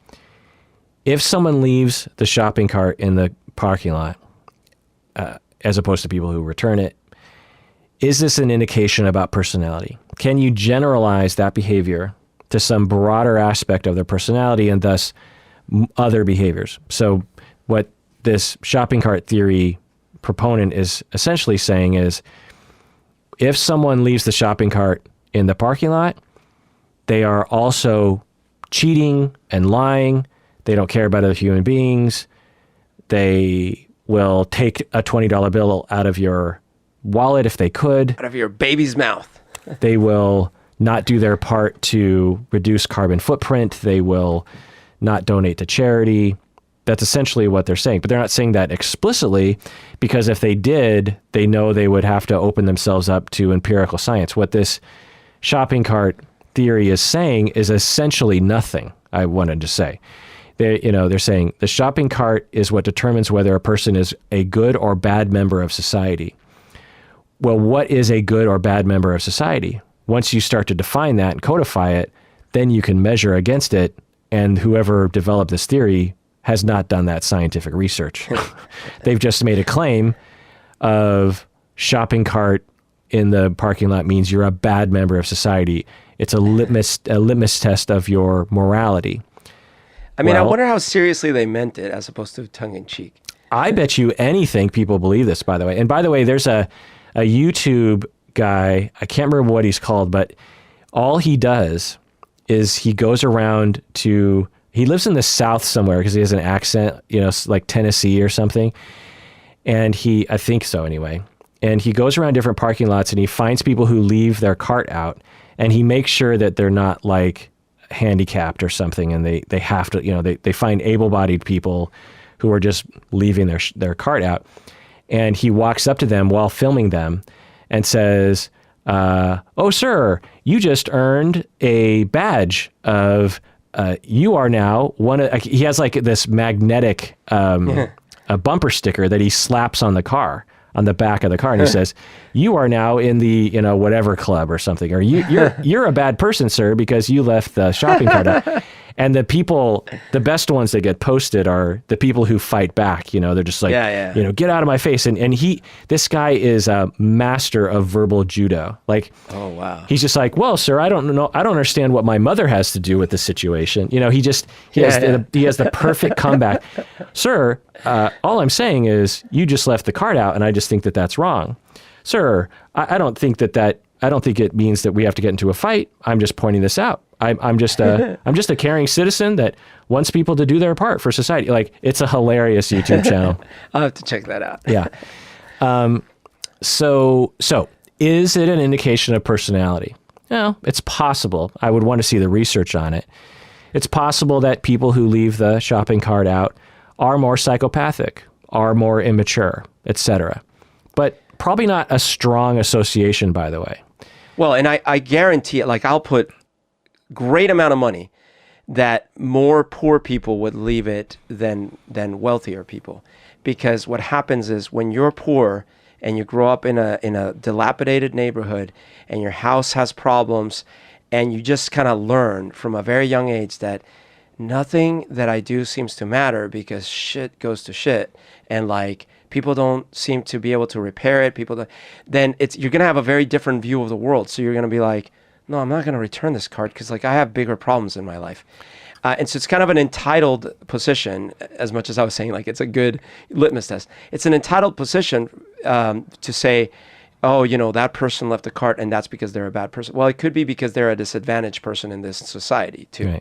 if someone leaves the shopping cart in the parking lot, as opposed to people who return it, is this an indication about personality? Can you generalize that behavior to some broader aspect of their personality and thus other behaviors? So what this shopping cart theory proponent is essentially saying is, if someone leaves the shopping cart in the parking lot, they are also cheating and lying. They don't care about other human beings. They will take a $20 bill out of your wallet if they could. Out of your baby's mouth. They will not do their part to reduce carbon footprint. They will not donate to charity. That's essentially what they're saying. But they're not saying that explicitly, because if they did, they know they would have to open themselves up to empirical science. What this shopping cart theory is saying is essentially nothing, I wanted to say. They're saying the shopping cart is what determines whether a person is a good or bad member of society. Well, what is a good or bad member of society? Once you start to define that and codify it, then you can measure against it. And whoever developed this theory has not done that scientific research. They've just made a claim of shopping cart in the parking lot means you're a bad member of society. It's a litmus test of your morality. I mean, I wonder how seriously they meant it as opposed to tongue in cheek. I bet you anything people believe this, by the way. And by the way, there's a YouTube guy, I can't remember what he's called, but all he does is he goes around he lives in the South somewhere because he has an accent, like Tennessee or something. And I think so anyway. And he goes around different parking lots and he finds people who leave their cart out, and he makes sure that they're not like handicapped or something. And they have to, they find able-bodied people who are just leaving their cart out. And he walks up to them while filming them and says, oh, sir, you just earned a badge of, you are now one of, he has like this magnetic a bumper sticker that he slaps on the car, on the back of the car. And he says, you are now in the, whatever club or something, or you're a bad person, sir, because you left the shopping cart out. And the best ones that get posted are the people who fight back. They're just like, get out of my face. And this guy is a master of verbal judo. Like, oh wow, he's just like, well, sir, I don't understand what my mother has to do with the situation. He has the perfect comeback. Sir, all I'm saying is you just left the cart out, and I just think that that's wrong. Sir, I don't think I don't think it means that we have to get into a fight. I'm just pointing this out. I'm just a caring citizen that wants people to do their part for society. Like, it's a hilarious YouTube channel. I'll have to check that out. Yeah. So is it an indication of personality? No, it's possible. I would want to see the research on it. It's possible that people who leave the shopping cart out are more psychopathic, are more immature, etc. But probably not a strong association, by the way. Well, and I guarantee it, like, I'll put great amount of money that more poor people would leave it than wealthier people. Because what happens is when you're poor and you grow up in a dilapidated neighborhood and your house has problems, and you just kind of learn from a very young age that nothing that I do seems to matter because shit goes to shit, and like people don't seem to be able to repair it, then you're going to have a very different view of the world. So you're going to be like, no, I'm not going to return this card because like I have bigger problems in my life. And so it's kind of an entitled position, as much as I was saying, like it's a good litmus test. It's an entitled position to say, oh, that person left the cart and that's because they're a bad person. Well, it could be because they're a disadvantaged person in this society too.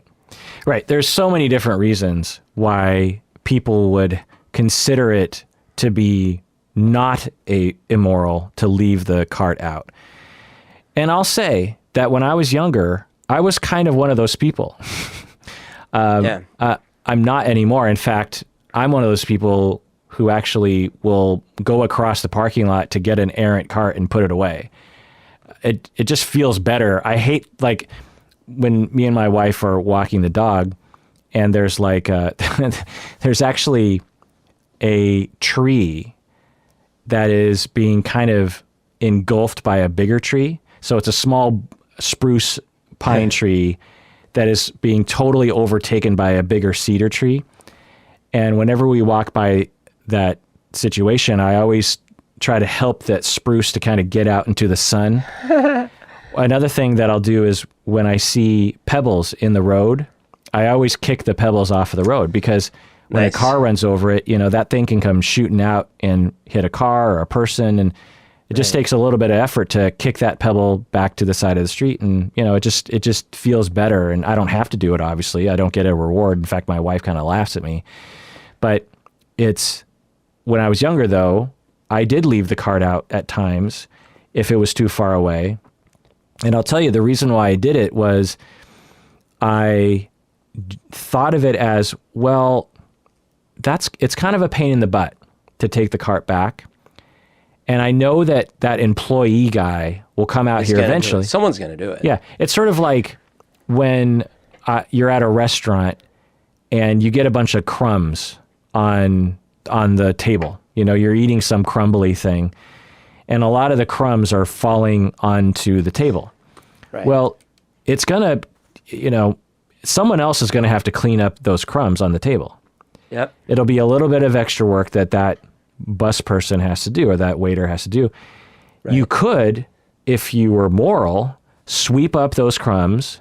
Right. There's so many different reasons why people would consider it to be not immoral to leave the cart out. And I'll say that when I was younger, I was kind of one of those people. I'm not anymore. In fact, I'm one of those people who actually will go across the parking lot to get an errant cart and put it away. It just feels better. I hate, like, when me and my wife are walking the dog and there's like there's actually a tree that is being kind of engulfed by a bigger tree. So it's a small spruce pine tree that is being totally overtaken by a bigger cedar tree. And whenever we walk by that situation, I always try to help that spruce to kind of get out into the sun. Another thing that I'll do is when I see pebbles in the road, I always kick the pebbles off of the road, because when a car runs over it, that thing can come shooting out and hit a car or a person. And it just takes a little bit of effort to kick that pebble back to the side of the street. And, it just feels better. And I don't have to do it, obviously. I don't get a reward. In fact, my wife kind of laughs at me. But when I was younger, though, I did leave the cart out at times if it was too far away. And I'll tell you, the reason why I did it was I thought of it as, well, it's kind of a pain in the butt to take the cart back. And I know that employee guy will come out here eventually. Someone's going to do it. Yeah. It's sort of like when you're at a restaurant and you get a bunch of crumbs on the table. You're eating some crumbly thing, and a lot of the crumbs are falling onto the table. Right. Well, it's going to, someone else is going to have to clean up those crumbs on the table. Yep. It'll be a little bit of extra work that bus person has to do, or that waiter has to do. Right. You could, if you were moral, sweep up those crumbs,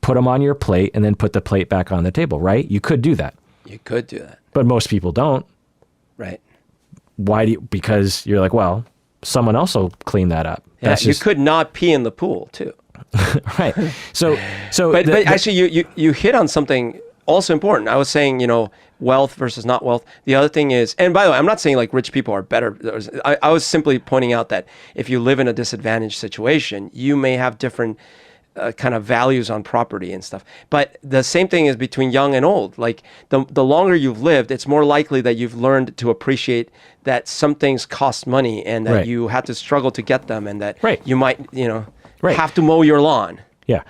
put them on your plate, and then put the plate back on the table, right? You could do that. You could do that. But most people don't. Right. Why because you're like, well, someone else will clean that up. Yeah, you could not pee in the pool too. Right. But actually you hit on something also important. I was saying, wealth versus not wealth. The other thing is, and by the way, I'm not saying like rich people are better. I was simply pointing out that if you live in a disadvantaged situation, you may have different kind of values on property and stuff. But the same thing is between young and old. Like the longer you've lived, it's more likely that you've learned to appreciate that some things cost money, and that you have to struggle to get them, and that you might, have to mow your lawn. Yeah.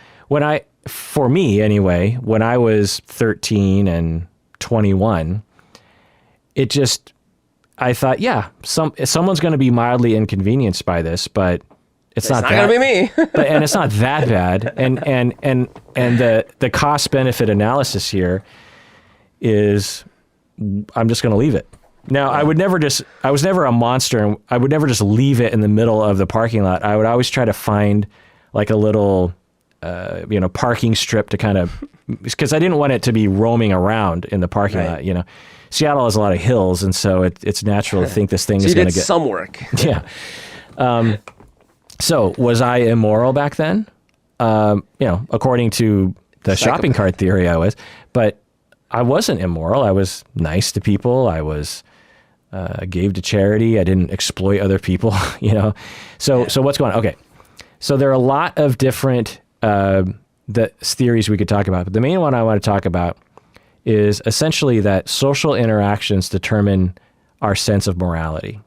For me anyway, when I was 13 and 21, I thought, someone's going to be mildly inconvenienced by this, but it's not going to be me. and it's not that bad. And the cost benefit analysis here is, I'm just going to leave it. Now, I was never a monster, and I would never just leave it in the middle of the parking lot. I would always try to find like a little, parking strip to kind of, because I didn't want it to be roaming around in the parking lot. Seattle has a lot of hills, and so it's natural to think this thing is going to get some work. Yeah. So was I immoral back then? According to the shopping cart theory, I was, but I wasn't immoral. I was nice to people. I was gave to charity. I didn't exploit other people. So what's going on? Okay. So there are a lot of different the theories we could talk about, but the main one I want to talk about is essentially that social interactions determine our sense of morality.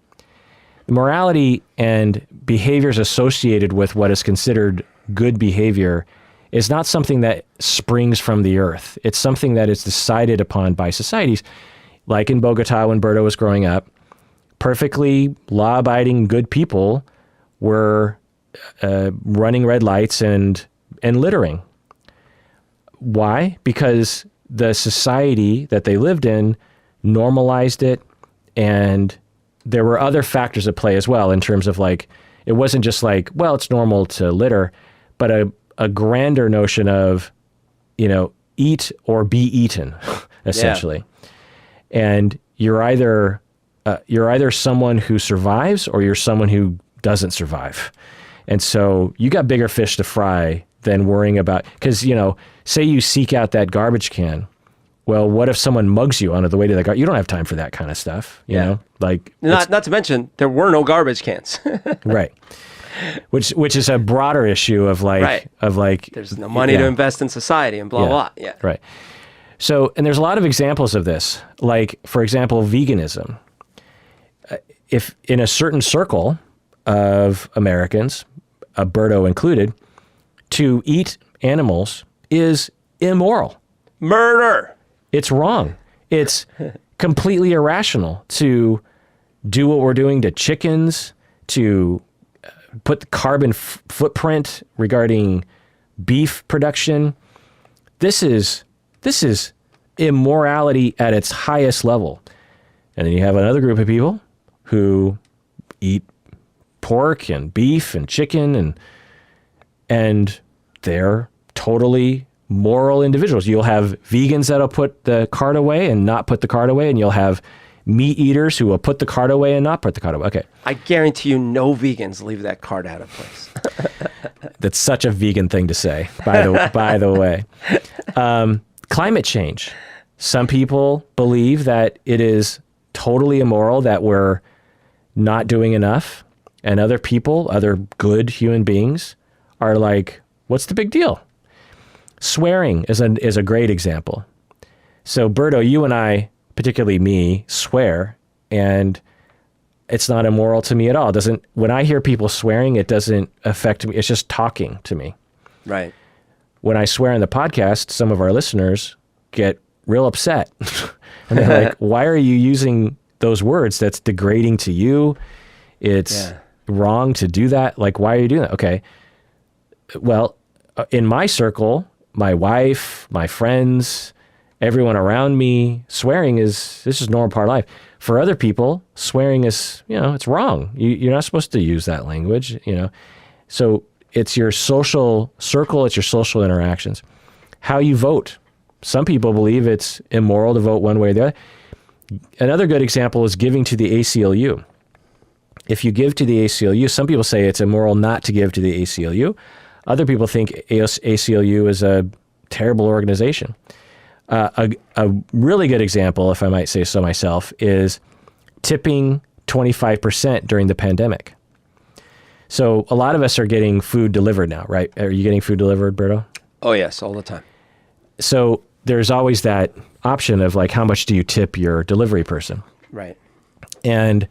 Morality and behaviors associated with what is considered good behavior is not something that springs from the earth. It's something that is decided upon by societies. Like in Bogota, when Berto was growing up, perfectly law-abiding good people were running red lights and littering. Why? Because the society that they lived in normalized it, and there were other factors at play as well, in terms of like, it wasn't just like, well, it's normal to litter, but a grander notion of, eat or be eaten, essentially. Yeah. And you're either someone who survives, or you're someone who doesn't survive. And so you got bigger fish to fry than worrying about, because, say you seek out that garbage can. Well, what if someone mugs you on the way to the garbage? You don't have time for that kind of stuff, you know? Like, not to mention, there were no garbage cans. Right. which is a broader issue of like, Right. There's no money to invest in society and blah, blah. Yeah. Right. So, and there's a lot of examples of this. Like, for example, veganism. If in a certain circle of Americans, Berto included, to eat animals is immoral. Murder. It's wrong. It's completely irrational to do what we're doing to chickens, to put the carbon footprint regarding beef production. This is immorality at its highest level. And then you have another group of people who eat pork and beef and chicken and they're totally moral individuals. You'll have vegans that'll put the cart away and not put the cart away, and you'll have meat eaters who will put the cart away and not put the cart away. Okay. I guarantee you no vegans leave that cart out of place. That's such a vegan thing to say, by the way. Climate change. Some people believe that it is totally immoral, that we're not doing enough. And other people, other good human beings, are like, what's the big deal? Swearing is a great example. So, Berto, you and I, particularly me, swear, and it's not immoral to me at all. It doesn't. When I hear people swearing, it doesn't affect me. It's just talking to me. Right. When I swear on the podcast, some of our listeners get real upset. And they're like, why are you using those words? That's degrading to you. It's wrong to do that. Like, why are you doing that? Okay. Well, in my circle, my wife, my friends, everyone around me, swearing this is a normal part of life. For other people, swearing is, it's wrong. You're not supposed to use that language, So it's your social circle, it's your social interactions. How you vote. Some people believe it's immoral to vote one way or the other. Another good example is giving to the ACLU. If you give to the ACLU, some people say it's immoral not to give to the ACLU. Other people think ACLU is a terrible organization. A really good example, if I might say so myself, is tipping 25% during the pandemic. So a lot of us are getting food delivered now, right? Are you getting food delivered, Berto? Oh, yes, all the time. So there's always that option of like, how much do you tip your delivery person? Right. And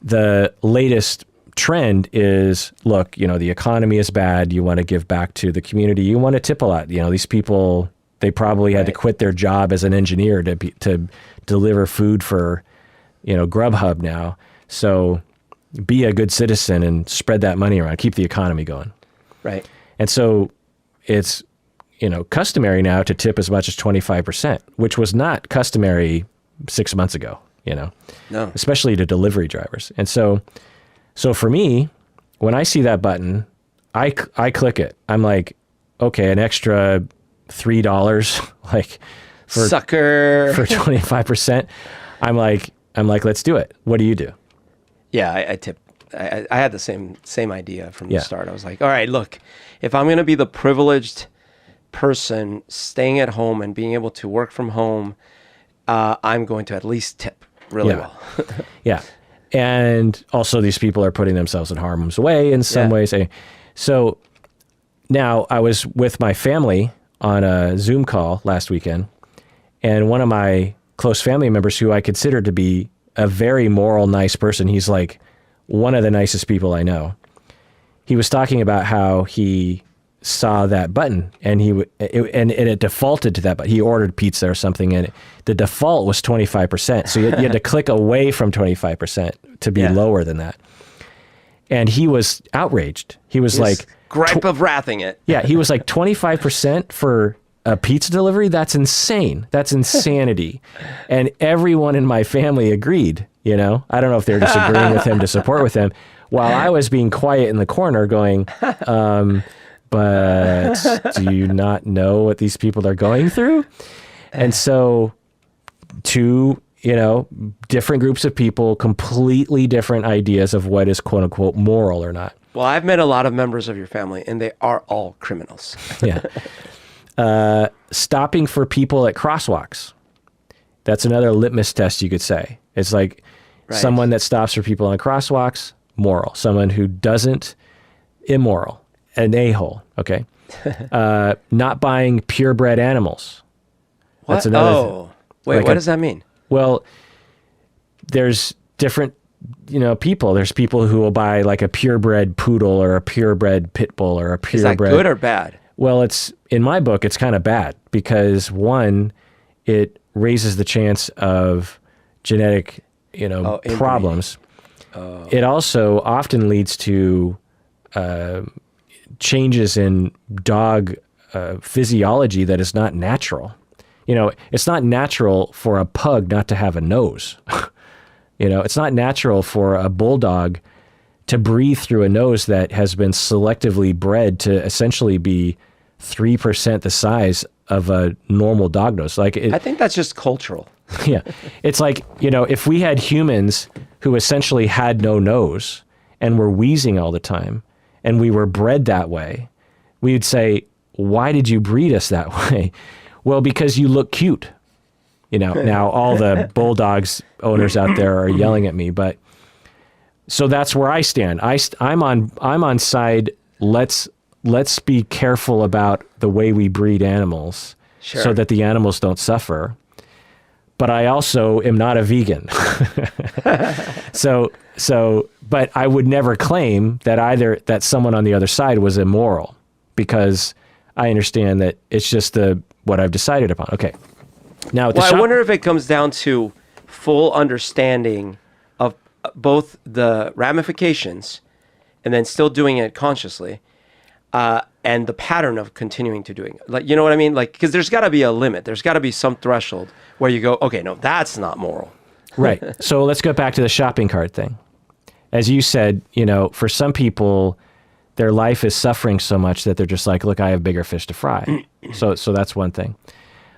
the latest trend is, look, the economy is bad. You want to give back to the community. You want to tip a lot. These people, they probably had to quit their job as an engineer to deliver food for, Grubhub now. So be a good citizen and spread that money around, keep the economy going. Right. And so it's, customary now to tip as much as 25%, which was not customary 6 months ago, No. especially to delivery drivers. And so for me, when I see that button, I click it. I'm like, okay, an extra $3, like for sucker for 25%. I'm like, let's do it. What do you do? Yeah, I tip. I had the same idea from the start. I was like, all right, look, if I'm going to be the privileged person staying at home and being able to work from home, I'm going to at least tip really well. Yeah. And also these people are putting themselves in harm's way in some ways. So now I was with my family on a Zoom call last weekend, and one of my close family members who I consider to be a very moral, nice person, he's like one of the nicest people I know. He was talking about how he saw that button and it defaulted to that, but he ordered pizza or something and the default was 25%. So you had to click away from 25% to be lower than that. And he was outraged. He was like, gripe of wrathing it. Yeah. He was like 25% for a pizza delivery. That's insane. That's insanity. And everyone in my family agreed, I don't know if they're disagreeing with him to support with him, while I was being quiet in the corner going, but do you not know what these people are going through? And so two, different groups of people, completely different ideas of what is quote unquote moral or not. Well, I've met a lot of members of your family and they are all criminals. Yeah. Stopping for people at crosswalks. That's another litmus test, you could say. It's like someone that stops for people on crosswalks, moral. Someone who doesn't immoral, an a-hole. Okay. Not buying purebred animals. What? That's another Oh, wait, like what does that mean? Well, there's different, people. There's people who will buy like a purebred poodle or a purebred pit bull or a Is that purebred. good or bad? Well, in my book, it's kind of bad because one, it raises the chance of genetic, problems. It also often leads to changes in dog physiology that is not natural. It's not natural for a pug not to have a nose. It's not natural for a bulldog to breathe through a nose that has been selectively bred to essentially be 3% the size of a normal dog nose. I think that's just cultural. Yeah. It's like, if we had humans who essentially had no nose and were wheezing all the time and we were bred that way, we would say, why did you breed us that way? Well, because you look cute. Now all the bulldogs owners out there are yelling at me, but so that's where I stand. I'm on side. Let's be careful about the way we breed animals so that the animals don't suffer. But I also am not a vegan. But I would never claim that someone on the other side was immoral because I understand that it's just what I've decided upon. Okay. Now, I wonder if it comes down to full understanding of both the ramifications and then still doing it consciously, and the pattern of continuing to doing it. You know what I mean? Because there's got to be a limit. There's got to be some threshold where you go, okay, no, that's not moral. Right. So let's go back to the shopping cart thing. As you said, for some people, their life is suffering so much that they're just like, look, I have bigger fish to fry. So that's one thing.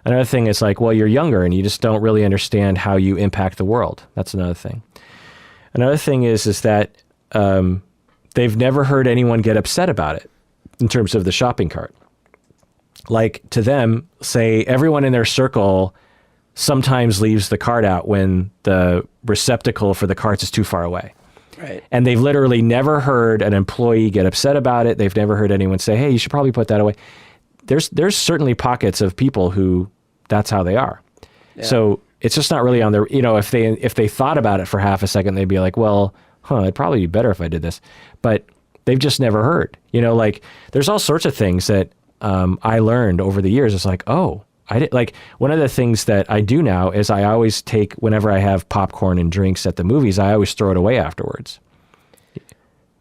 Another thing is like, well, you're younger and you just don't really understand how you impact the world. That's another thing. Another thing is that they've never heard anyone get upset about it in terms of the shopping cart. Like to them, say everyone in their circle sometimes leaves the cart out when the receptacle for the carts is too far away. Right. And they've literally never heard an employee get upset about it. They've never heard anyone say, hey, you should probably put that away. There's certainly pockets of people who that's how they are. Yeah. So it's just not really on their, if they thought about it for half a second, they'd be like, well, it'd probably be better if I did this. But they've just never heard, there's all sorts of things that I learned over the years. It's like, oh, I did one of the things that I do now is I always take, whenever I have popcorn and drinks at the movies, I always throw it away afterwards.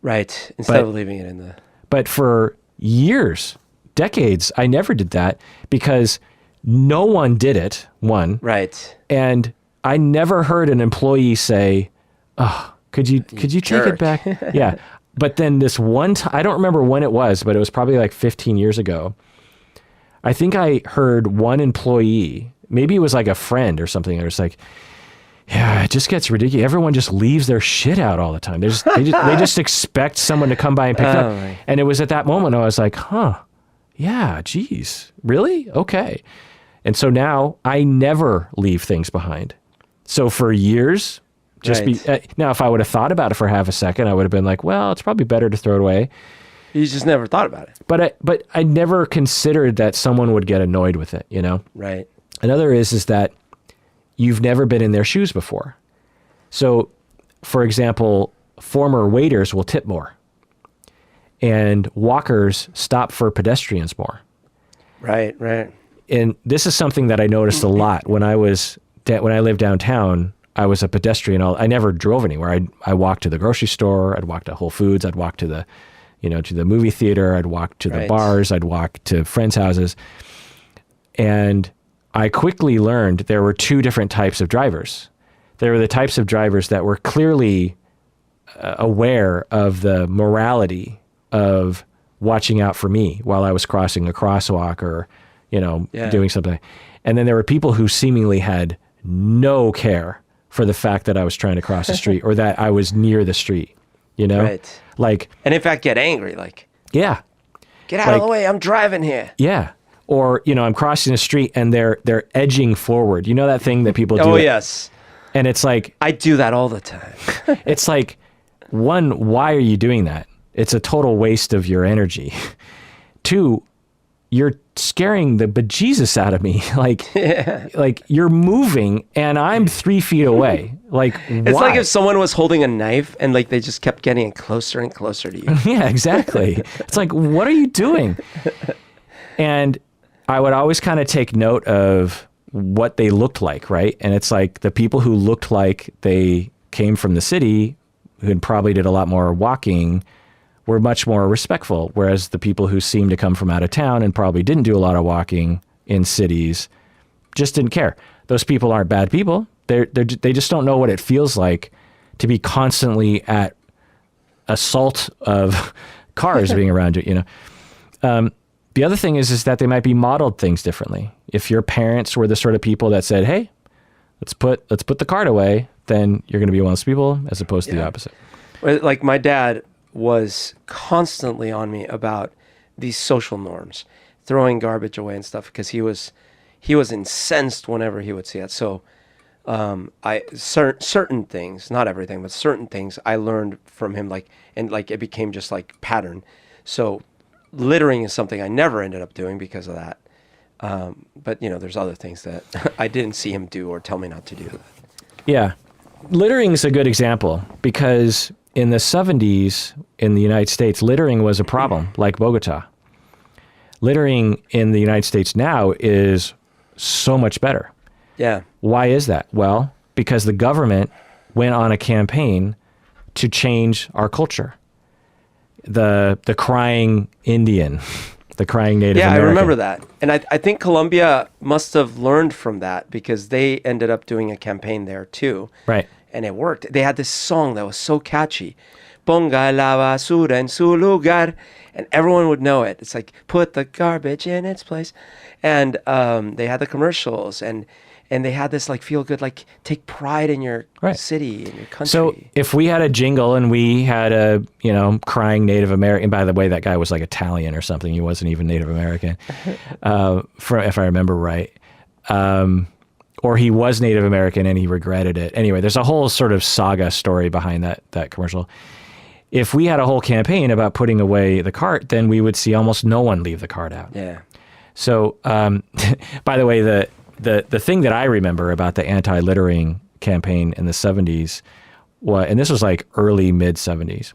Right. Instead of leaving it in the... But for years, decades, I never did that because no one did it, one. Right. And I never heard an employee say, oh, could you take it back? Yeah. But then this one time, I don't remember when it was, but it was probably like 15 years ago. I think I heard one employee, maybe it was like a friend or something. It was like, yeah, it just gets ridiculous. Everyone just leaves their shit out all the time. They just expect someone to come by and pick it up. Right. And it was at that moment I was like, yeah, geez, really? Okay. And so now I never leave things behind. So for years, now if I would have thought about it for half a second, I would have been like, well, it's probably better to throw it away. You just never thought about it. But I never considered that someone would get annoyed with it, Right. Another is that you've never been in their shoes before. So, for example, former waiters will tip more. And walkers stop for pedestrians more. Right. And this is something that I noticed a lot when I lived downtown. I was a pedestrian. I never drove anywhere. I walked to the grocery store. I'd walk to Whole Foods. I'd walk to the movie theater. I'd walk to the bars. I'd walk to friends' houses. And I quickly learned there were two different types of drivers. There were the types of drivers that were clearly aware of the morality of watching out for me while I was crossing a crosswalk or, doing something. And then there were people who seemingly had no care for the fact that I was trying to cross the street or that I was near the street, Right. And in fact, get angry, yeah. Get out of the way, I'm driving here. Yeah. Or, I'm crossing the street and they're edging forward. You know that thing that people do? Oh, yes. And it's like... I do that all the time. It's like, one, why are you doing that? it's a total waste of your energy. 2, you're scaring the bejesus out of me. Like you're moving and I'm 3 feet away. Like, It's why? like if someone was holding a knife and like they just kept getting closer and closer to you. Yeah, exactly. It's like, what are you doing? And I would always kind of take note of what they looked like, right? And it's like the people who looked like they came from the city, who probably did a lot more walking, were much more respectful, whereas the people who seemed to come from out of town and probably didn't do a lot of walking in cities just didn't care. Those people aren't bad people. They just don't know what it feels like to be constantly at assault of cars being around you, you know. The other thing is that they might be modeled things differently. If your parents were the sort of people that said, "Hey, let's put the cart away," then you're going to be one of those people, as opposed to the opposite. Like my dad was constantly on me about these social norms, throwing garbage away and stuff, because he was incensed whenever he would see it. So certain things, not everything, but certain things I learned from him, and it became just like pattern. So littering is something I never ended up doing because of that. But there's other things that I didn't see him do or tell me not to do. Yeah. Littering is a good example because in the 70s in the United States, littering was a problem, like Bogota. Littering in the United States now is so much better. Yeah. Why is that? Well, because the government went on a campaign to change our culture. The crying Indian, the crying Native American. Yeah, I remember that. And I think Colombia must have learned from that because they ended up doing a campaign there too. Right. And it worked. They had this song that was so catchy. Ponga la basura en su lugar. And everyone would know it. It's like, put the garbage in its place. And they had the commercials and they had this like feel good, like take pride in your city, in your country. So if we had a jingle and we had a, crying Native American, by the way, that guy was like Italian or something. He wasn't even Native American, if I remember right. Or he was Native American and he regretted it. Anyway, there's a whole sort of saga story behind that commercial. If we had a whole campaign about putting away the cart, then we would see almost no one leave the cart out. Yeah. So, by the way, the thing that I remember about the anti-littering campaign in the 70s, and this was like early mid-70s,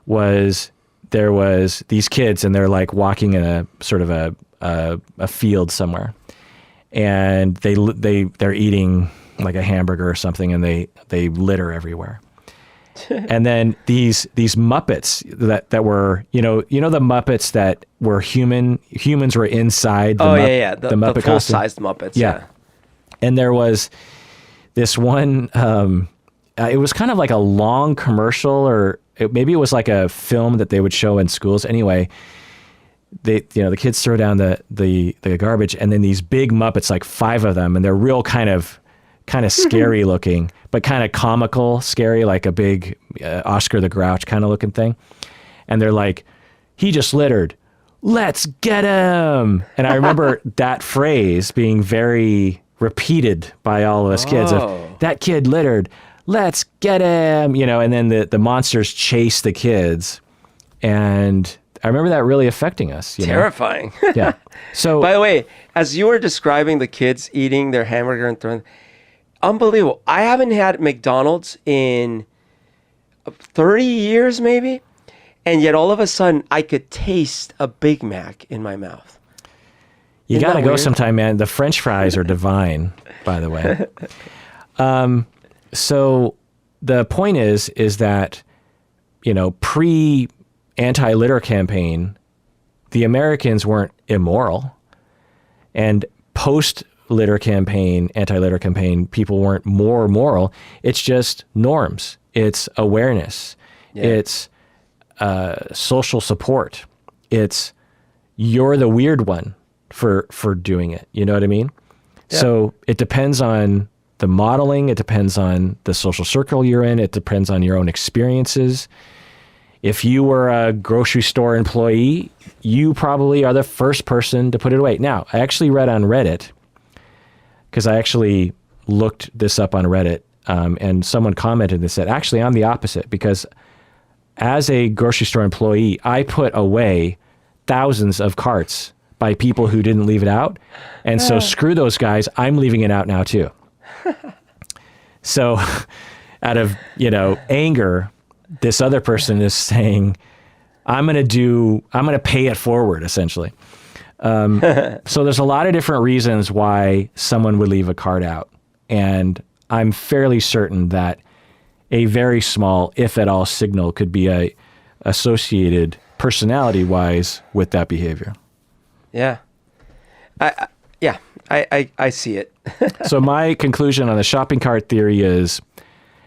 was there was these kids and they're like walking in a sort of a field somewhere, and they're eating like a hamburger or something, and they litter everywhere. And then these Muppets that were, the Muppets that were humans were inside the the Muppet full-sized Muppets. Yeah. And there was this one, it was kind of like a long commercial, or maybe it was like a film that they would show in schools. Anyway, the kids throw down the garbage, and then these big Muppets, like 5 of them, and they're real kind of scary looking, but kind of comical scary, like a big Oscar the Grouch kind of looking thing. And they're like, "He just littered. Let's get him." And I remember that phrase being very repeated by all of us kids. Of, "That kid littered. Let's get him." And then the monsters chase the kids. And I remember that really affecting us. Terrifying. Yeah. So, by the way, as you were describing the kids eating their hamburger and throwing, unbelievable. I haven't had McDonald's in 30 years maybe, and yet all of a sudden I could taste a Big Mac in my mouth. You got to go sometime, man. The French fries are divine, by the way. So the point is that, pre-anti-litter campaign, the Americans weren't immoral, and post-litter campaign, anti-litter campaign, people weren't more moral. It's just norms. It's awareness. Yeah. It's social support. It's you're the weird one for doing it. You know what I mean? Yeah. So it depends on the modeling. It depends on the social circle you're in. It depends on your own experiences. If you were a grocery store employee, you probably are the first person to put it away. Now, I actually read on Reddit, because I actually looked this up on Reddit, and someone commented and said, actually, I'm the opposite, because as a grocery store employee, I put away thousands of carts by people who didn't leave it out. And so screw those guys. I'm leaving it out now too. So out of, anger, this other person is saying, I'm going to pay it forward, essentially. So there's a lot of different reasons why someone would leave a cart out. And I'm fairly certain that a very small, if at all, signal could be associated personality-wise with that behavior. Yeah. I see it. So my conclusion on the shopping cart theory is,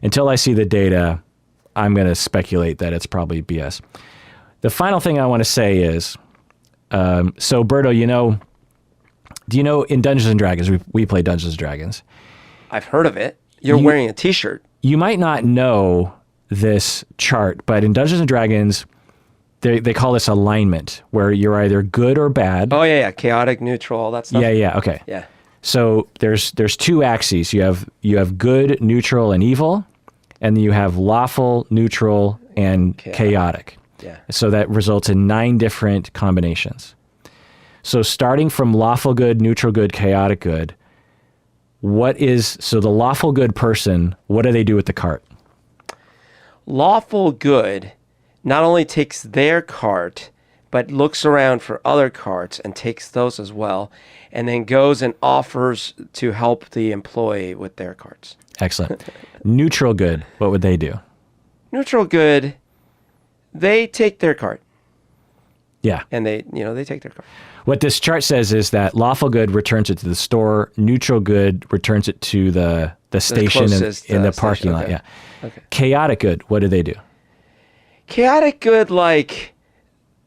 until I see the data, I'm going to speculate that it's probably BS. The final thing I want to say is, so Berto, do you know in Dungeons & Dragons, we play Dungeons & Dragons. I've heard of it. You're wearing a t-shirt. You might not know this chart, but in Dungeons & Dragons, they call this alignment, where you're either good or bad. Oh, yeah. Chaotic, neutral, all that stuff. Yeah. Okay. Yeah. So there's two axes. You have good, neutral, and evil, and then you have lawful, neutral, and chaotic. Yeah. So that results in 9 different combinations. So starting from lawful good, neutral good, chaotic good, so the lawful good person, what do they do with the cart? Lawful good not only takes their cart, but looks around for other carts and takes those as well, and then goes and offers to help the employee with their carts. Excellent. Neutral good, what would they do? Neutral good, they take their cart. Yeah. And they take their cart. What this chart says is that lawful good returns it to the store, neutral good returns it to the station in the parking lot. Yeah. Okay. Chaotic good, what do? Chaotic good,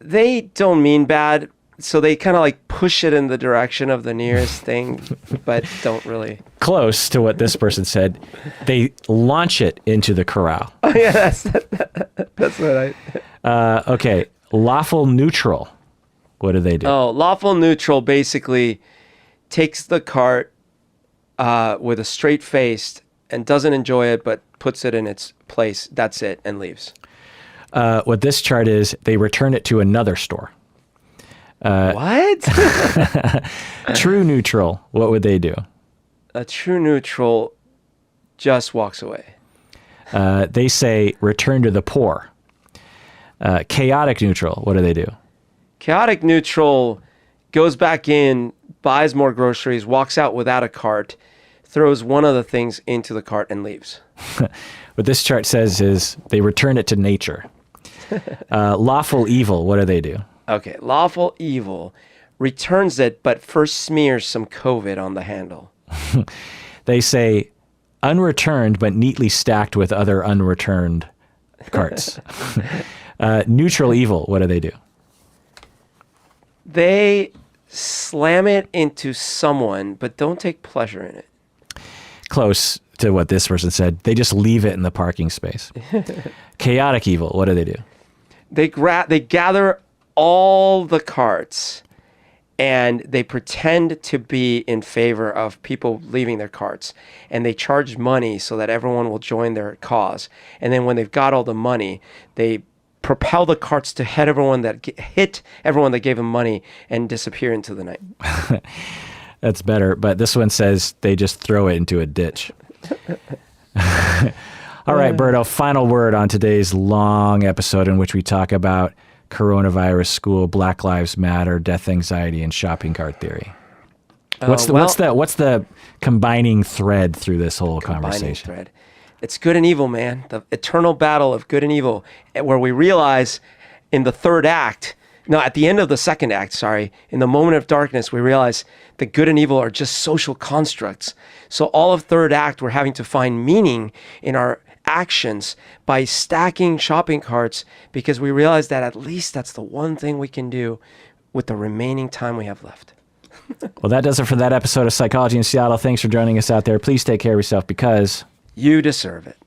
they don't mean bad, so they kind of push it in the direction of the nearest thing, but don't really. Close to what this person said. They launch it into the corral. Oh, yeah, that's what okay. Lawful neutral. What do? Oh, lawful neutral basically takes the cart with a straight face and doesn't enjoy it, but puts it in its place. That's it, and leaves. What this chart is, they return it to another store. What? True neutral. What would they do? A true neutral just walks away. They say return to the poor. Chaotic neutral. What do? Chaotic neutral goes back in, buys more groceries, walks out without a cart, throws one of the things into the cart, and leaves. What this chart says is they return it to nature. Lawful evil. What do? Okay, lawful evil returns it, but first smears some COVID on the handle. They say unreturned, but neatly stacked with other unreturned carts. Neutral evil. What do? They slam it into someone, but don't take pleasure in it. Close to what this person said. They just leave it in the parking space. Chaotic evil. What do? They gather all the carts and they pretend to be in favor of people leaving their carts, and they charge money so that everyone will join their cause. And then when they've got all the money, they propel the carts to hit everyone that gave them money and disappear into the night. That's better, but this one says they just throw it into a ditch. All right, Berto, final word on today's long episode in which we talk about coronavirus, school, Black Lives Matter, death anxiety, and shopping cart theory. What's the combining thread through this whole conversation? Thread. It's good and evil, man. The eternal battle of good and evil, where we realize at the end of the second act, in the moment of darkness, we realize that good and evil are just social constructs. So all of third act, we're having to find meaning in our actions by stacking shopping carts, because we realize that at least that's the one thing we can do with the remaining time we have left. Well, that does it for that episode of Psychology in Seattle. Thanks for joining us out there. Please take care of yourself, because you deserve it.